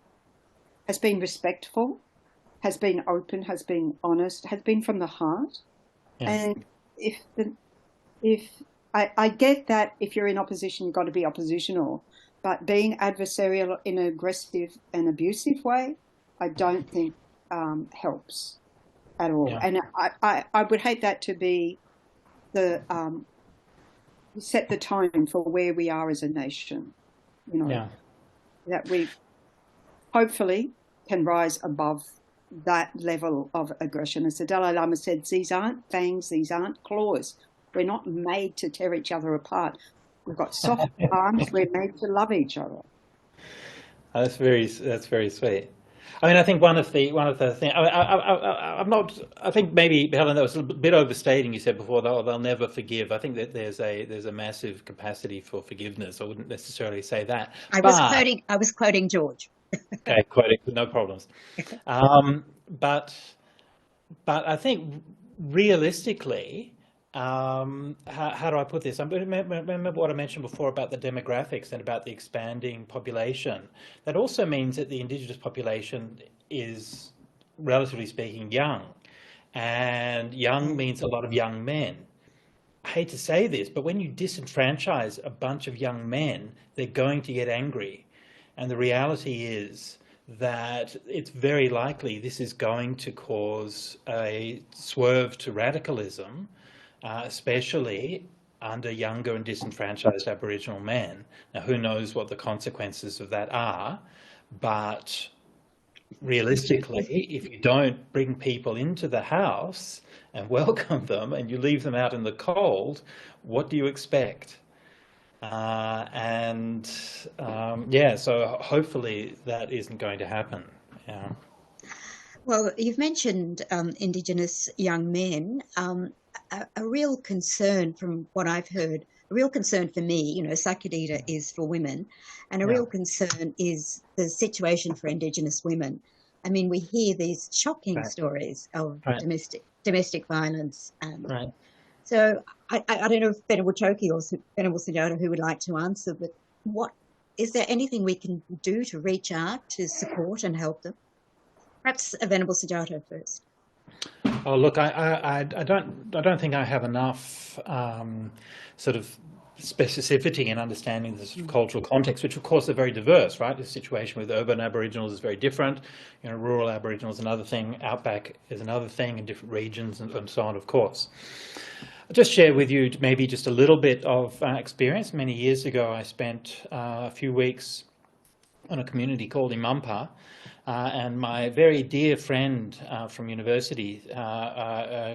respectful, has been open, has been honest, has been from the heart. And if I get that if you're in opposition, you've got to be oppositional, but being adversarial in an aggressive and abusive way, I don't think helps at all. And I would hate that to be set the tone for where we are as a nation, that we hopefully can rise above that level of aggression. As the Dalai Lama said, these aren't fangs, these aren't claws. We're not made to tear each other apart. We've got soft arms. We're made to love each other. That's very sweet. I mean, I think one of the things I think maybe, Helen, that was a bit overstating. You said before they'll never forgive. I think that there's a massive capacity for forgiveness. I wouldn't necessarily say that. I was quoting George. Okay, quoting, no problems. But I think realistically, how do I put this? I remember what I mentioned before about the demographics and about the expanding population. That also means that the Indigenous population is, relatively speaking, young. And young means a lot of young men. I hate to say this, but when you disenfranchise a bunch of young men, they're going to get angry. And the reality is that it's very likely this is going to cause a swerve to radicalism, especially under younger and disenfranchised Aboriginal men. Now, who knows what the consequences of that are, but realistically, if you don't bring people into the house and welcome them and you leave them out in the cold, what do you expect? Yeah, so hopefully that isn't going to happen. Yeah. Well, you've mentioned Indigenous young men. A real concern from what I've heard, a real concern for me, you know, Sakyadhita is for women, and a Yeah. real concern is the situation for Indigenous women. I mean, we hear these shocking Right. stories of Right. domestic violence. Right. So I don't know if Venerable Chokyi or Venerable Sujato who would like to answer, but what is there anything we can do to reach out to support and help them? Perhaps Venerable Sujato first. Oh, look, I don't think I have enough sort of specificity in understanding the sort of cultural context, which of course are very diverse, right? The situation with urban Aboriginals is very different. You know, rural Aboriginals is another thing, outback is another thing in different regions, and so on, of course. I'll just share with you maybe just a little bit of experience. Many years ago, I spent a few weeks on a community called Imampa, and my very dear friend from university,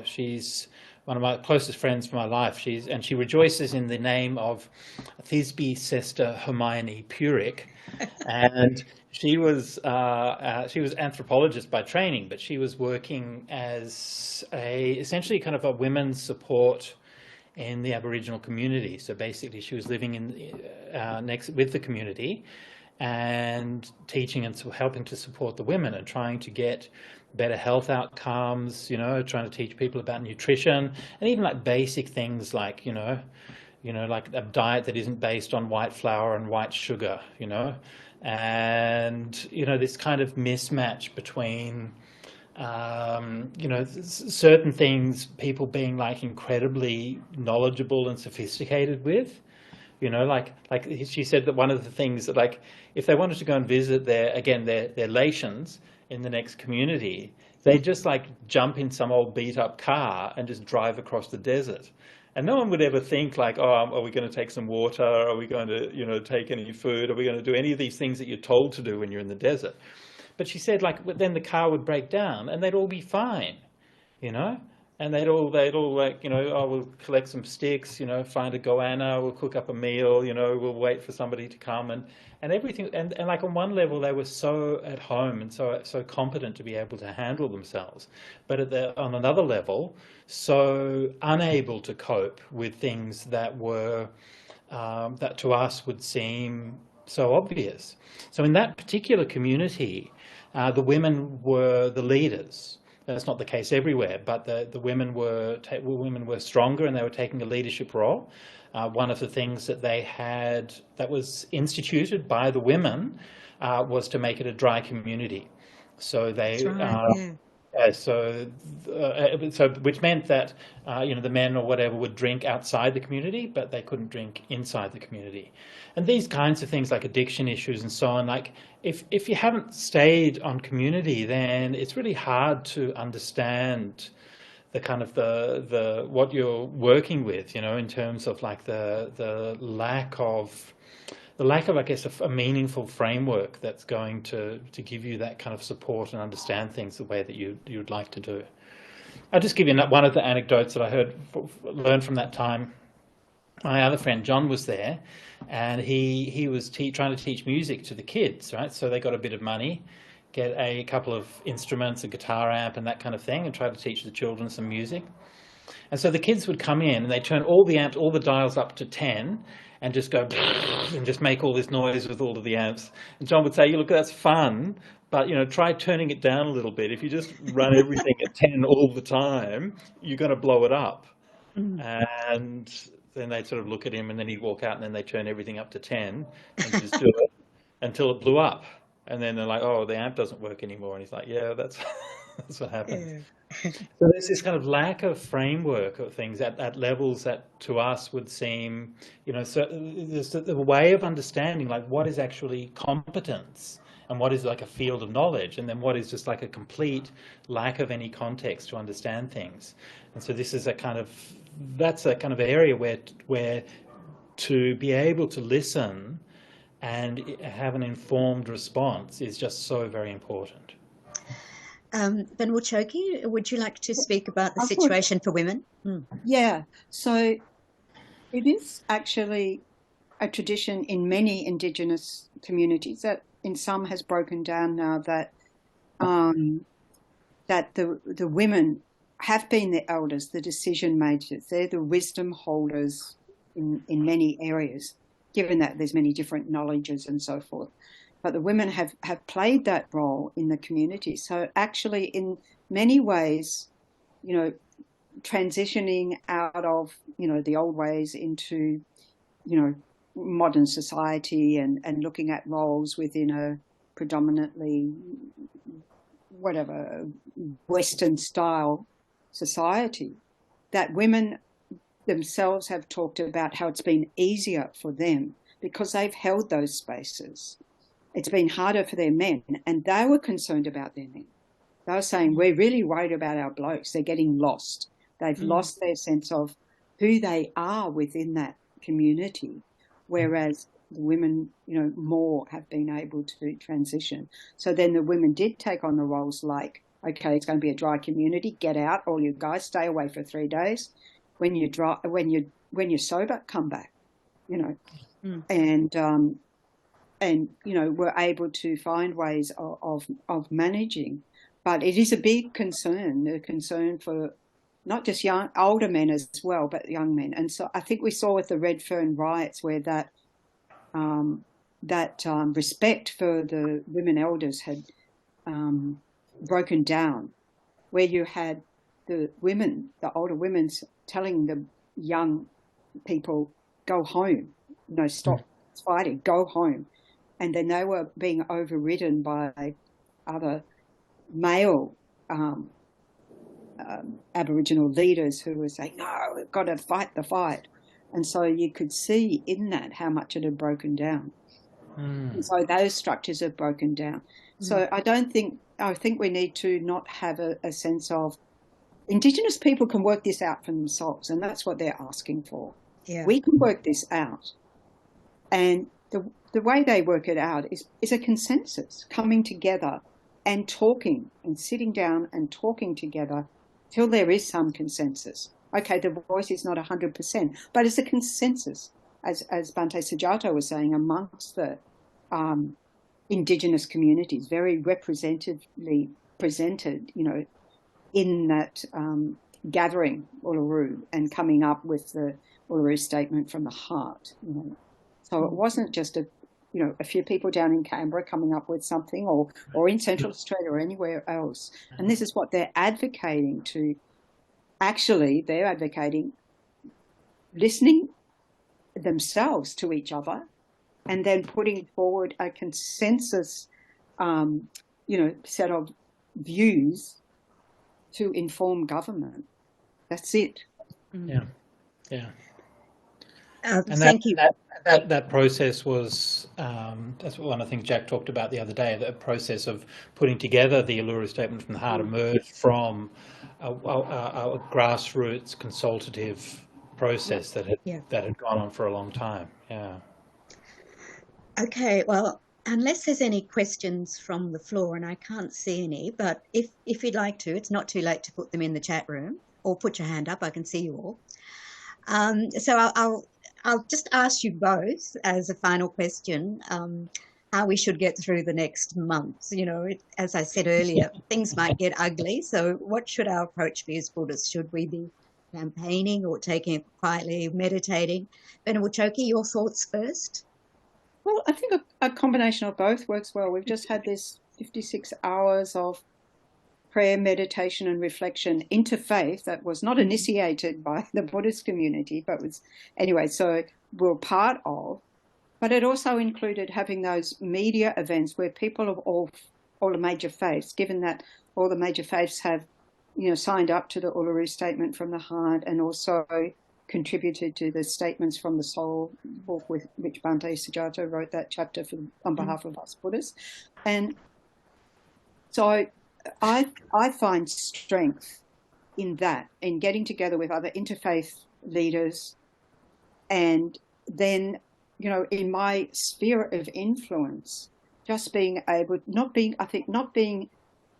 she's one of my closest friends for my life. She rejoices in the name of Thisbe Sester Hermione Purick, and she was anthropologist by training, but she was working as essentially kind of a women's support in the Aboriginal community. So basically, she was living in with the community and teaching and helping to support the women and trying to get better health outcomes, you know, trying to teach people about nutrition and even like basic things like, you know, like a diet that isn't based on white flour and white sugar, you know, and, you know, this kind of mismatch between, you know, certain things, people being like incredibly knowledgeable and sophisticated with. You know, like she said that one of the things that, like, if they wanted to go and visit their Lations in the next community, they just like jump in some old beat up car and just drive across the desert. And no one would ever think like, oh, are we going to take some water? Are we going to, you know, take any food? Are we going to do any of these things that you're told to do when you're in the desert? But she said, like, then the car would break down and they'd all be fine, you know? And they'd all like, you know, oh, we'll collect some sticks, you know, find a goanna, we'll cook up a meal, you know, we'll wait for somebody to come and everything. And like on one level, they were so at home and so competent to be able to handle themselves. But on another level, so unable to cope with things that were, that to us would seem so obvious. So in that particular community, the women were the leaders. That's not the case everywhere, but the women were stronger and they were taking a leadership role. One of the things that they had that was instituted by the women was to make it a dry community. So they, which meant that you know, the men or whatever would drink outside the community, but they couldn't drink inside the community. And these kinds of things like addiction issues and so on, like if you haven't stayed on community, then it's really hard to understand the kind of the what you're working with, you know, in terms of like the lack of, I guess, a meaningful framework that's going to give you that kind of support and understand things the way that you'd like to do. I'll just give you one of the anecdotes that I learned from that time. My other friend John was there, and he was trying to teach music to the kids, right? So they got a bit of money, get a couple of instruments, a guitar amp and that kind of thing, and try to teach the children some music. And so the kids would come in and they turn all the amps, all the dials up to 10, and just go and just make all this noise with all of the amps. And John would say, "You look, that's fun, but you know, try turning it down a little bit. If you just run everything at 10 all the time, you're going to blow it up." And then they'd sort of look at him, and then he'd walk out, and then they'd turn everything up to 10 and just do it until it blew up. And then they're like, "Oh, the amp doesn't work anymore." And he's like, "Yeah, that's that's what happens." Yeah. So there's this kind of lack of framework of things at levels that to us would seem, you know, so there's the way of understanding like what is actually competence and what is like a field of knowledge, and then what is just like a complete lack of any context to understand things. And so this is that's a kind of area where to be able to listen and have an informed response is just so very important. Venerable Chokyi, would you like to speak about the I would. situation for women? Yeah, so it is actually a tradition in many Indigenous communities that in some has broken down now, that that the women have been the elders, the decision makers. They're the wisdom holders in many areas, given that there's many different knowledges and so forth. But the women have played that role in the community. So actually, in many ways, you know, transitioning out of, you know, the old ways into, you know, modern society and looking at roles within a predominantly, whatever, Western style society, that women themselves have talked about how it's been easier for them because they've held those spaces. It's been harder for their men, and they were concerned about their men. They were saying, we're really worried about our blokes. They're getting lost. They've lost their sense of who they are within that community, whereas the women, you know, more have been able to transition. So then the women did take on the roles like, okay, it's going to be a dry community. Get out, all you guys, stay away for 3 days. When you're sober, come back. You know, and you know, we're able to find ways of managing. But it is a big concern, a concern for not just older men as well, but young men. And so I think we saw with the Red Fern riots where that respect for the women elders had broken down, where you had the women, the older women, telling the young people, go home, you know, stop fighting, go home. And then they were being overridden by other male Aboriginal leaders who were saying, no, we've got to fight the fight. And so you could see in that how much it had broken down. And so those structures have broken down. So I think we need to not have a sense of Indigenous people can work this out for themselves, and that's what they're asking for. Yeah. We can work this out. And the way they work it out is a consensus, coming together and talking and sitting down and talking together till there is some consensus. Okay, the voice is not 100%, but it's a consensus, as Bhante Sujato was saying, amongst the Indigenous communities, very representatively presented, you know, in that gathering, Uluru, and coming up with the Uluru statement from the heart. You know. So it wasn't just a few people down in Canberra coming up with something, or in Central Australia or anywhere else. And this is what they're advocating to. Actually, they're advocating listening themselves to each other, and then putting forward a consensus, set of views to inform government. That's it. Yeah. And Thank you. That process was, that's one of the things Jack talked about the other day, the process of putting together the Uluru Statement from the Heart emerged from a grassroots consultative process that had gone on for a long time. Yeah. Okay, well, unless there's any questions from the floor, and I can't see any, but if you'd like to, it's not too late to put them in the chat room, or put your hand up. I can see you all. So I'll just ask you both as a final question, how we should get through the next month. You know, as I said earlier, things might get ugly. So what should our approach be as Buddhists? Should we be campaigning or taking it quietly, meditating? Venerable Chokyi, your thoughts first? Well, I think a combination of both works well. We've just had this 56 hours of prayer, meditation and reflection interfaith that was not initiated by the Buddhist community, but was, anyway, so we're part of. But it also included having those media events where people of all the major faiths, given that all the major faiths have, you know, signed up to the Uluru Statement from the Heart and also contributed to the Statements from the Soul book with which Bhante Sujato wrote that chapter on behalf of us Buddhists. And so I find strength in that, in getting together with other interfaith leaders, and then, you know, in my sphere of influence, just being able, not being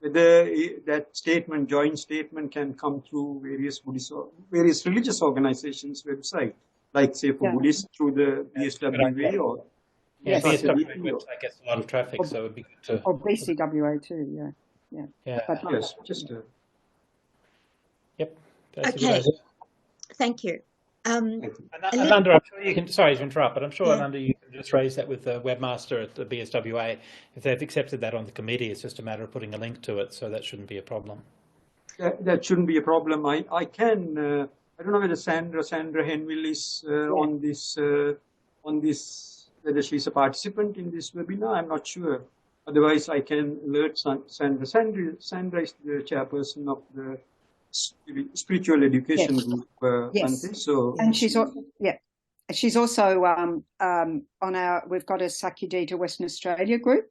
whether that statement, joint statement, can come through various Buddhist or various religious organizations' website, like say for Buddhists through the BSWA or yeah, Yes. BSWA website gets a lot of traffic, so it would be good to. Or BCWA too, Yeah. But yes, just Yep. That's a good Okay, idea. thank you. Ananda, I'm sure you can. Sorry to interrupt, but I'm sure Yeah. Ananda, you can just raise that with the webmaster at the BSWA. If they've accepted that on the committee, it's just a matter of putting a link to it, so that shouldn't be a problem. that shouldn't be a problem. I can. I don't know whether Sandra Henville is on this, whether she's a participant in this webinar. I'm not sure. Otherwise, I can alert Sandra. Sandra is the chairperson of the spiritual education group. Yes. Bhante, so and she's also on our. We've got a Sakyadhita Western Australia group.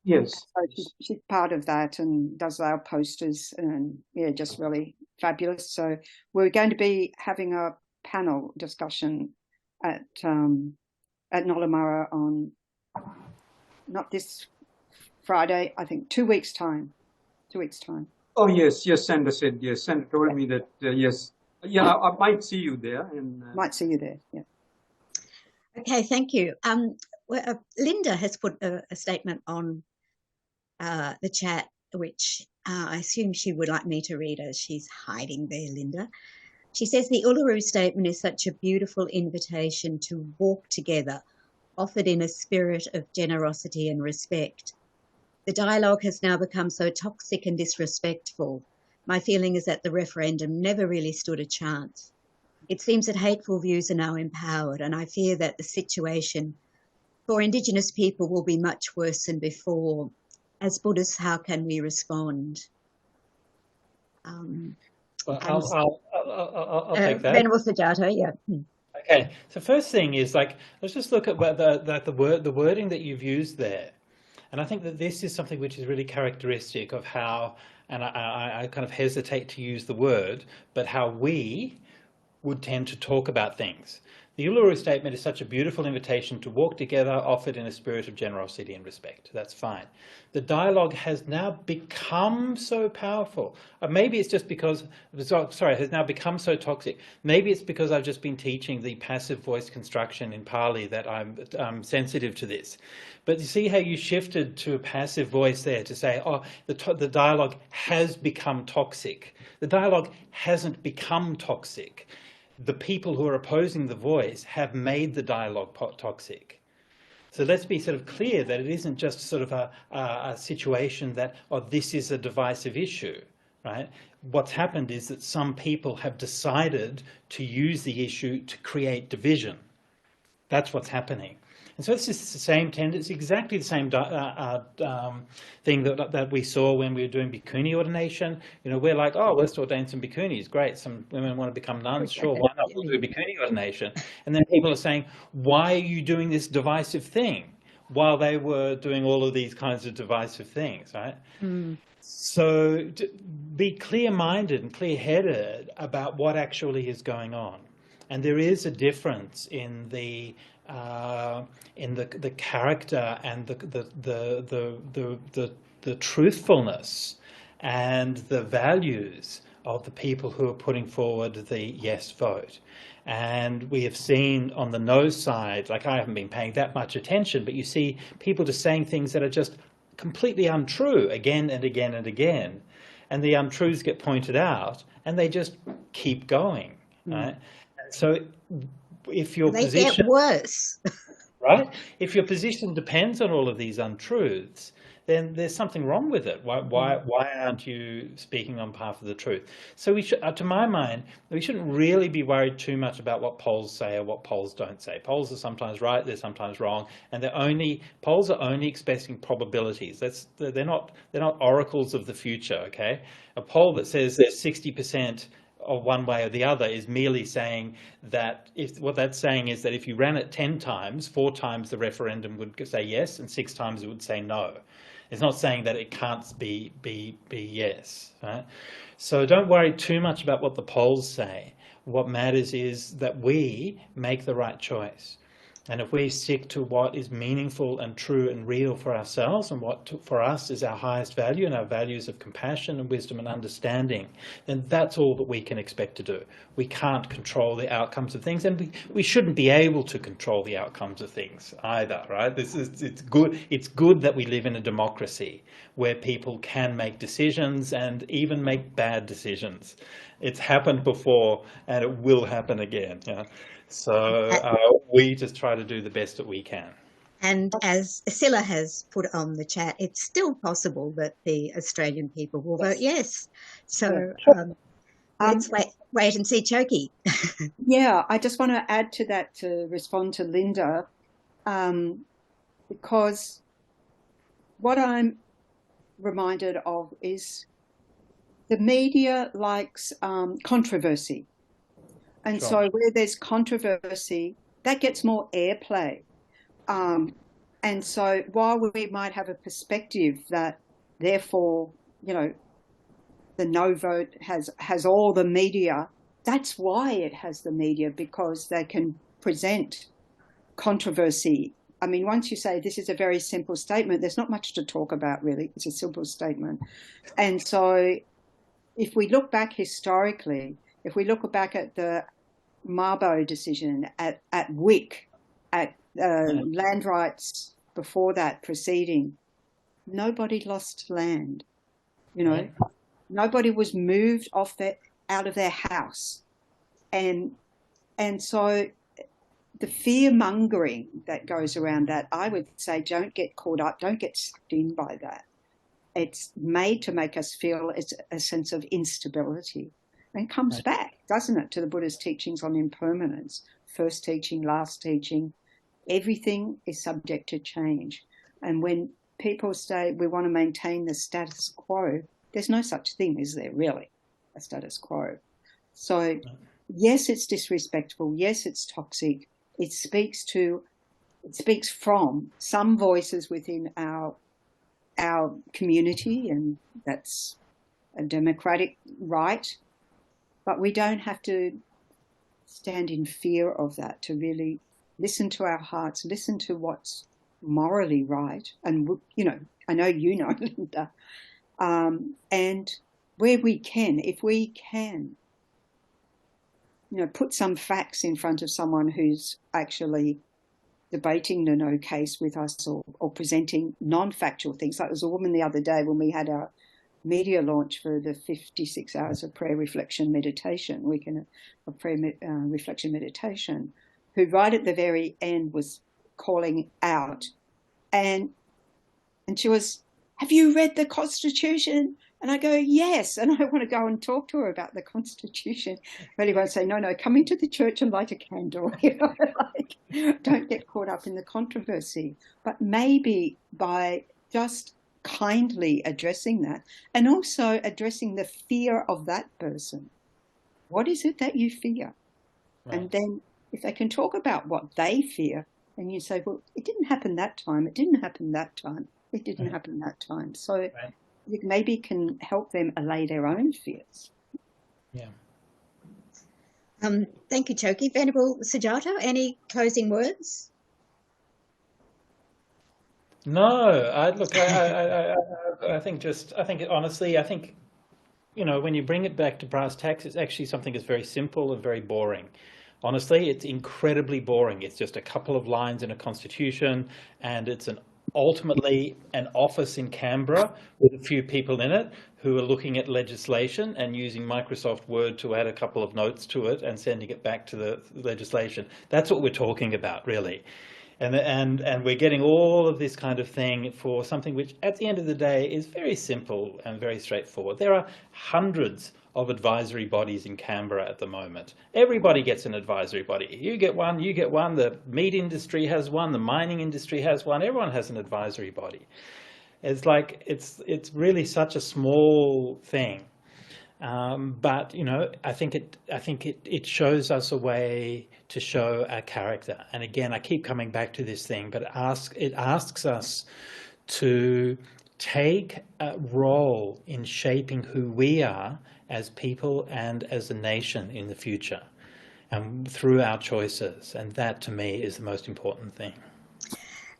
yes, So she's part of that and does our posters, and just really fabulous. So we're going to be having a panel discussion at Nollamurra on not this Friday, I think 2 weeks' time. 2 weeks' time. oh yes, Sandra said yes. Sandra told me that yes. Yeah, I might see you there. And might see you there. Yeah. Okay, thank you. Linda has put a statement on the chat, which I assume she would like me to read as she's hiding there, Linda. She says, the Uluru statement is such a beautiful invitation to walk together, offered in a spirit of generosity and respect. The dialogue has now become so toxic and disrespectful. My feeling is that the referendum never really stood a chance. It seems that hateful views are now empowered, and I fear that the situation for Indigenous people will be much worse than before. As Buddhists, how can we respond? Well, I'll take that. Venerable Sujato, yeah. Okay, so first thing is, like, let's just look at the wording that you've used there. And I think that this is something which is really characteristic of how, and I kind of hesitate to use the word, but how we would tend to talk about things. The Uluru statement is such a beautiful invitation to walk together, offered in a spirit of generosity and respect. That's fine. The dialogue has now become so powerful. Maybe it's just because, it has now become so toxic. Maybe it's because I've just been teaching the passive voice construction in Pali that I'm sensitive to this. But you see how you shifted to a passive voice there to say, oh, the dialogue has become toxic. The dialogue hasn't become toxic. The people who are opposing the voice have made the dialogue toxic. So let's be sort of clear that it isn't just sort of a situation that, oh, this is a divisive issue, right? What's happened is that some people have decided to use the issue to create division. That's what's happening. And so it's just the same tendency, exactly the same thing that we saw when we were doing bhikkhuni ordination. You know, we're like, oh, let's ordain some bhikkhunis. Great, some women want to become nuns. Sure, why not? We'll do bhikkhuni ordination. And then people are saying, why are you doing this divisive thing? While they were doing all of these kinds of divisive things, right? Mm. So be clear-minded and clear-headed about what actually is going on. And there is a difference in the character and the truthfulness and the values of the people who are putting forward the yes vote. And we have seen on the no side, like I haven't been paying that much attention, but you see people just saying things that are just completely untrue again and again and again. And the untruths get pointed out and they just keep going, right? So if your position... They get worse. Right? If your position depends on all of these untruths, then there's something wrong with it. Why aren't you speaking on behalf of the truth? So we should, to my mind, we shouldn't really be worried too much about what polls say or what polls don't say. Polls are sometimes right, they're sometimes wrong, and polls are only expressing probabilities. They're not oracles of the future. Okay, a poll that says there's 60% of one way or the other is merely saying that what that's saying is that if you ran it 10 times, 4 times the referendum would say yes and 6 times it would say no. It's not saying that it can't be yes, right? So don't worry too much about what the polls say. What matters is that we make the right choice. And if we stick to what is meaningful and true and real for ourselves, and what for us is our highest value, and our values of compassion and wisdom and understanding, then that's all that we can expect to do. We can't control the outcomes of things, and we shouldn't be able to control the outcomes of things either, right? It's good that we live in a democracy where people can make decisions and even make bad decisions. It's happened before and it will happen again. Yeah? So we just try to do the best that we can. And as Scylla has put on the chat, it's still possible that the Australian people will vote yes. So let's wait and see, Chokyi. Yeah, I just want to add to that to respond to Linda, because what I'm reminded of is the media likes controversy. And Sure. so where there's controversy, that gets more airplay. And so while we might have a perspective that therefore, you know, the no vote has all the media, that's why it has the media, because they can present controversy. I mean, once you say this is a very simple statement, there's not much to talk about, really. It's a simple statement. And so if we look back historically, if we look back at the Mabo decision, at Wick, at land rights before that proceeding, nobody lost land. You know, nobody was moved out of their house, and so the fear mongering that goes around that, I would say, don't get caught up, don't get sucked in by that. It's made to make us feel it's a sense of instability. And comes back, doesn't it, to the Buddha's teachings on impermanence, first teaching, last teaching. Everything is subject to change. And when people say we want to maintain the status quo, there's no such thing, is there, really, a status quo? So, yes, it's disrespectful. Yes, it's toxic. It speaks from some voices within our community, and that's a democratic right. But we don't have to stand in fear of that, to really listen to our hearts, listen to what's morally right. And, you know, I know you know, Linda. And where we can, if we can, you know, put some facts in front of someone who's actually debating the no case with us, or presenting non-factual things. Like there was a woman the other day when we had our media launch for the 56 hours of prayer reflection meditation, weekend of prayer reflection meditation, who right at the very end was calling out, and she was, have you read the Constitution? And I go, yes. And I want to go and talk to her about the Constitution. But he won't say, no, come into the church and light a candle. You know, like, don't get caught up in the controversy. But maybe by just kindly addressing that, and also addressing the fear of that person. What is it that you fear? Right. And then if they can talk about what they fear, and you say, well, it didn't happen that time, it didn't happen that time, it didn't happen that time. So it maybe can help them allay their own fears. Yeah. Thank you, Chokyi. Venerable Sujato, any closing words? No, I think honestly, you know, when you bring it back to brass tacks, it's actually something that's very simple and very boring. Honestly, it's incredibly boring. It's just a couple of lines in a constitution, and it's ultimately an office in Canberra with a few people in it who are looking at legislation and using Microsoft Word to add a couple of notes to it and sending it back to the legislation. That's what we're talking about, really. And we're getting all of this kind of thing for something which, at the end of the day, is very simple and very straightforward. There are hundreds of advisory bodies in Canberra at the moment. Everybody gets an advisory body. You get one, the meat industry has one, the mining industry has one, everyone has an advisory body. It's like, it's really such a small thing. But, you know, I think it shows us a way to show our character. And again, I keep coming back to this thing, but it asks us to take a role in shaping who we are as people and as a nation in the future. through our choices, and that to me is the most important thing.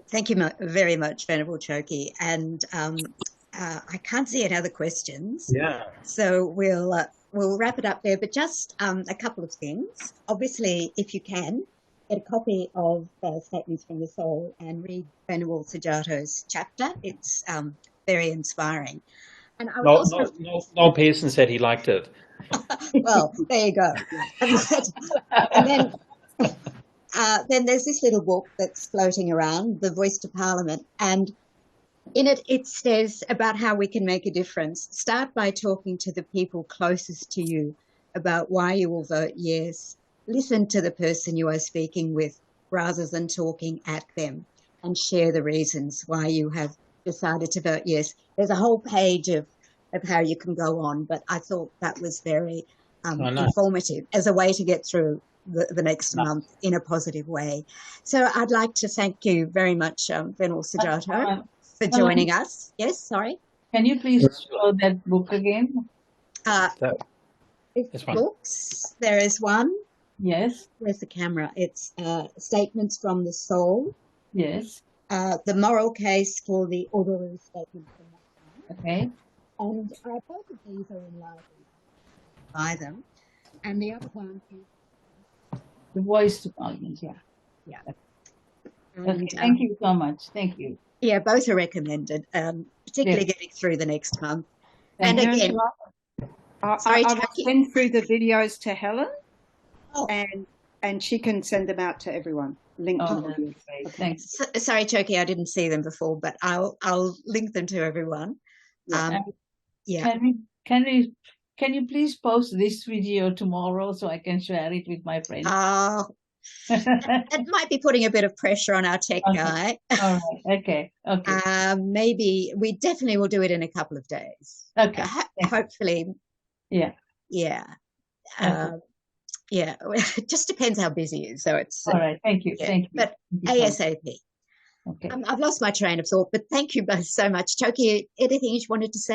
Thank you very much, Venerable Chokyi. And I can't see any other questions. Yeah. So we'll wrap it up there. But just a couple of things. Obviously, if you can, get a copy of Statements from the Soul and read Venerable Sujato's chapter. It's very inspiring. And I would also... Noel Pearson said he liked it. Well, there you go. And then there's this little book that's floating around, The Voice to Parliament, and in it, it says about how we can make a difference. Start by talking to the people closest to you about why you will vote yes. Listen to the person you are speaking with rather than talking at them, and share the reasons why you have decided to vote yes. There's a whole page of how you can go on, but I thought that was very informative as a way to get through the next month in a positive way. So I'd like to thank you very much, Venerable Sujato, for joining us. Yes, sorry. Can you please show that book again? It's books. There is one. Yes. Where's the camera? It's Statements from the Soul. Yes. The Moral Case for the Uluru Statement from the Soul. Okay. And both of these are in library. Buy them. And the other one is The Voice to Parliament. Yeah. Yeah. Okay. And, Thank you so much. Thank you. Yeah, both are recommended, particularly getting through the next month. Thank and you. again, I will send through the videos to Helen, and she can send them out to everyone. Link to them. Great. Thanks. Sorry, Chokyi, I didn't see them before, but I'll link them to everyone. Yeah. Can you please post this video tomorrow so I can share it with my friends? It might be putting a bit of pressure on our tech guy. All right. Okay. Okay. Maybe we definitely will do it in a couple of days. Okay. Hopefully. Yeah. Yeah. Okay. Yeah. It just depends how busy he is. So it's all right. Thank you. Yeah. Thank you. But ASAP. Okay. I've lost my train of thought, but thank you both so much. Chokyi, anything you wanted to say?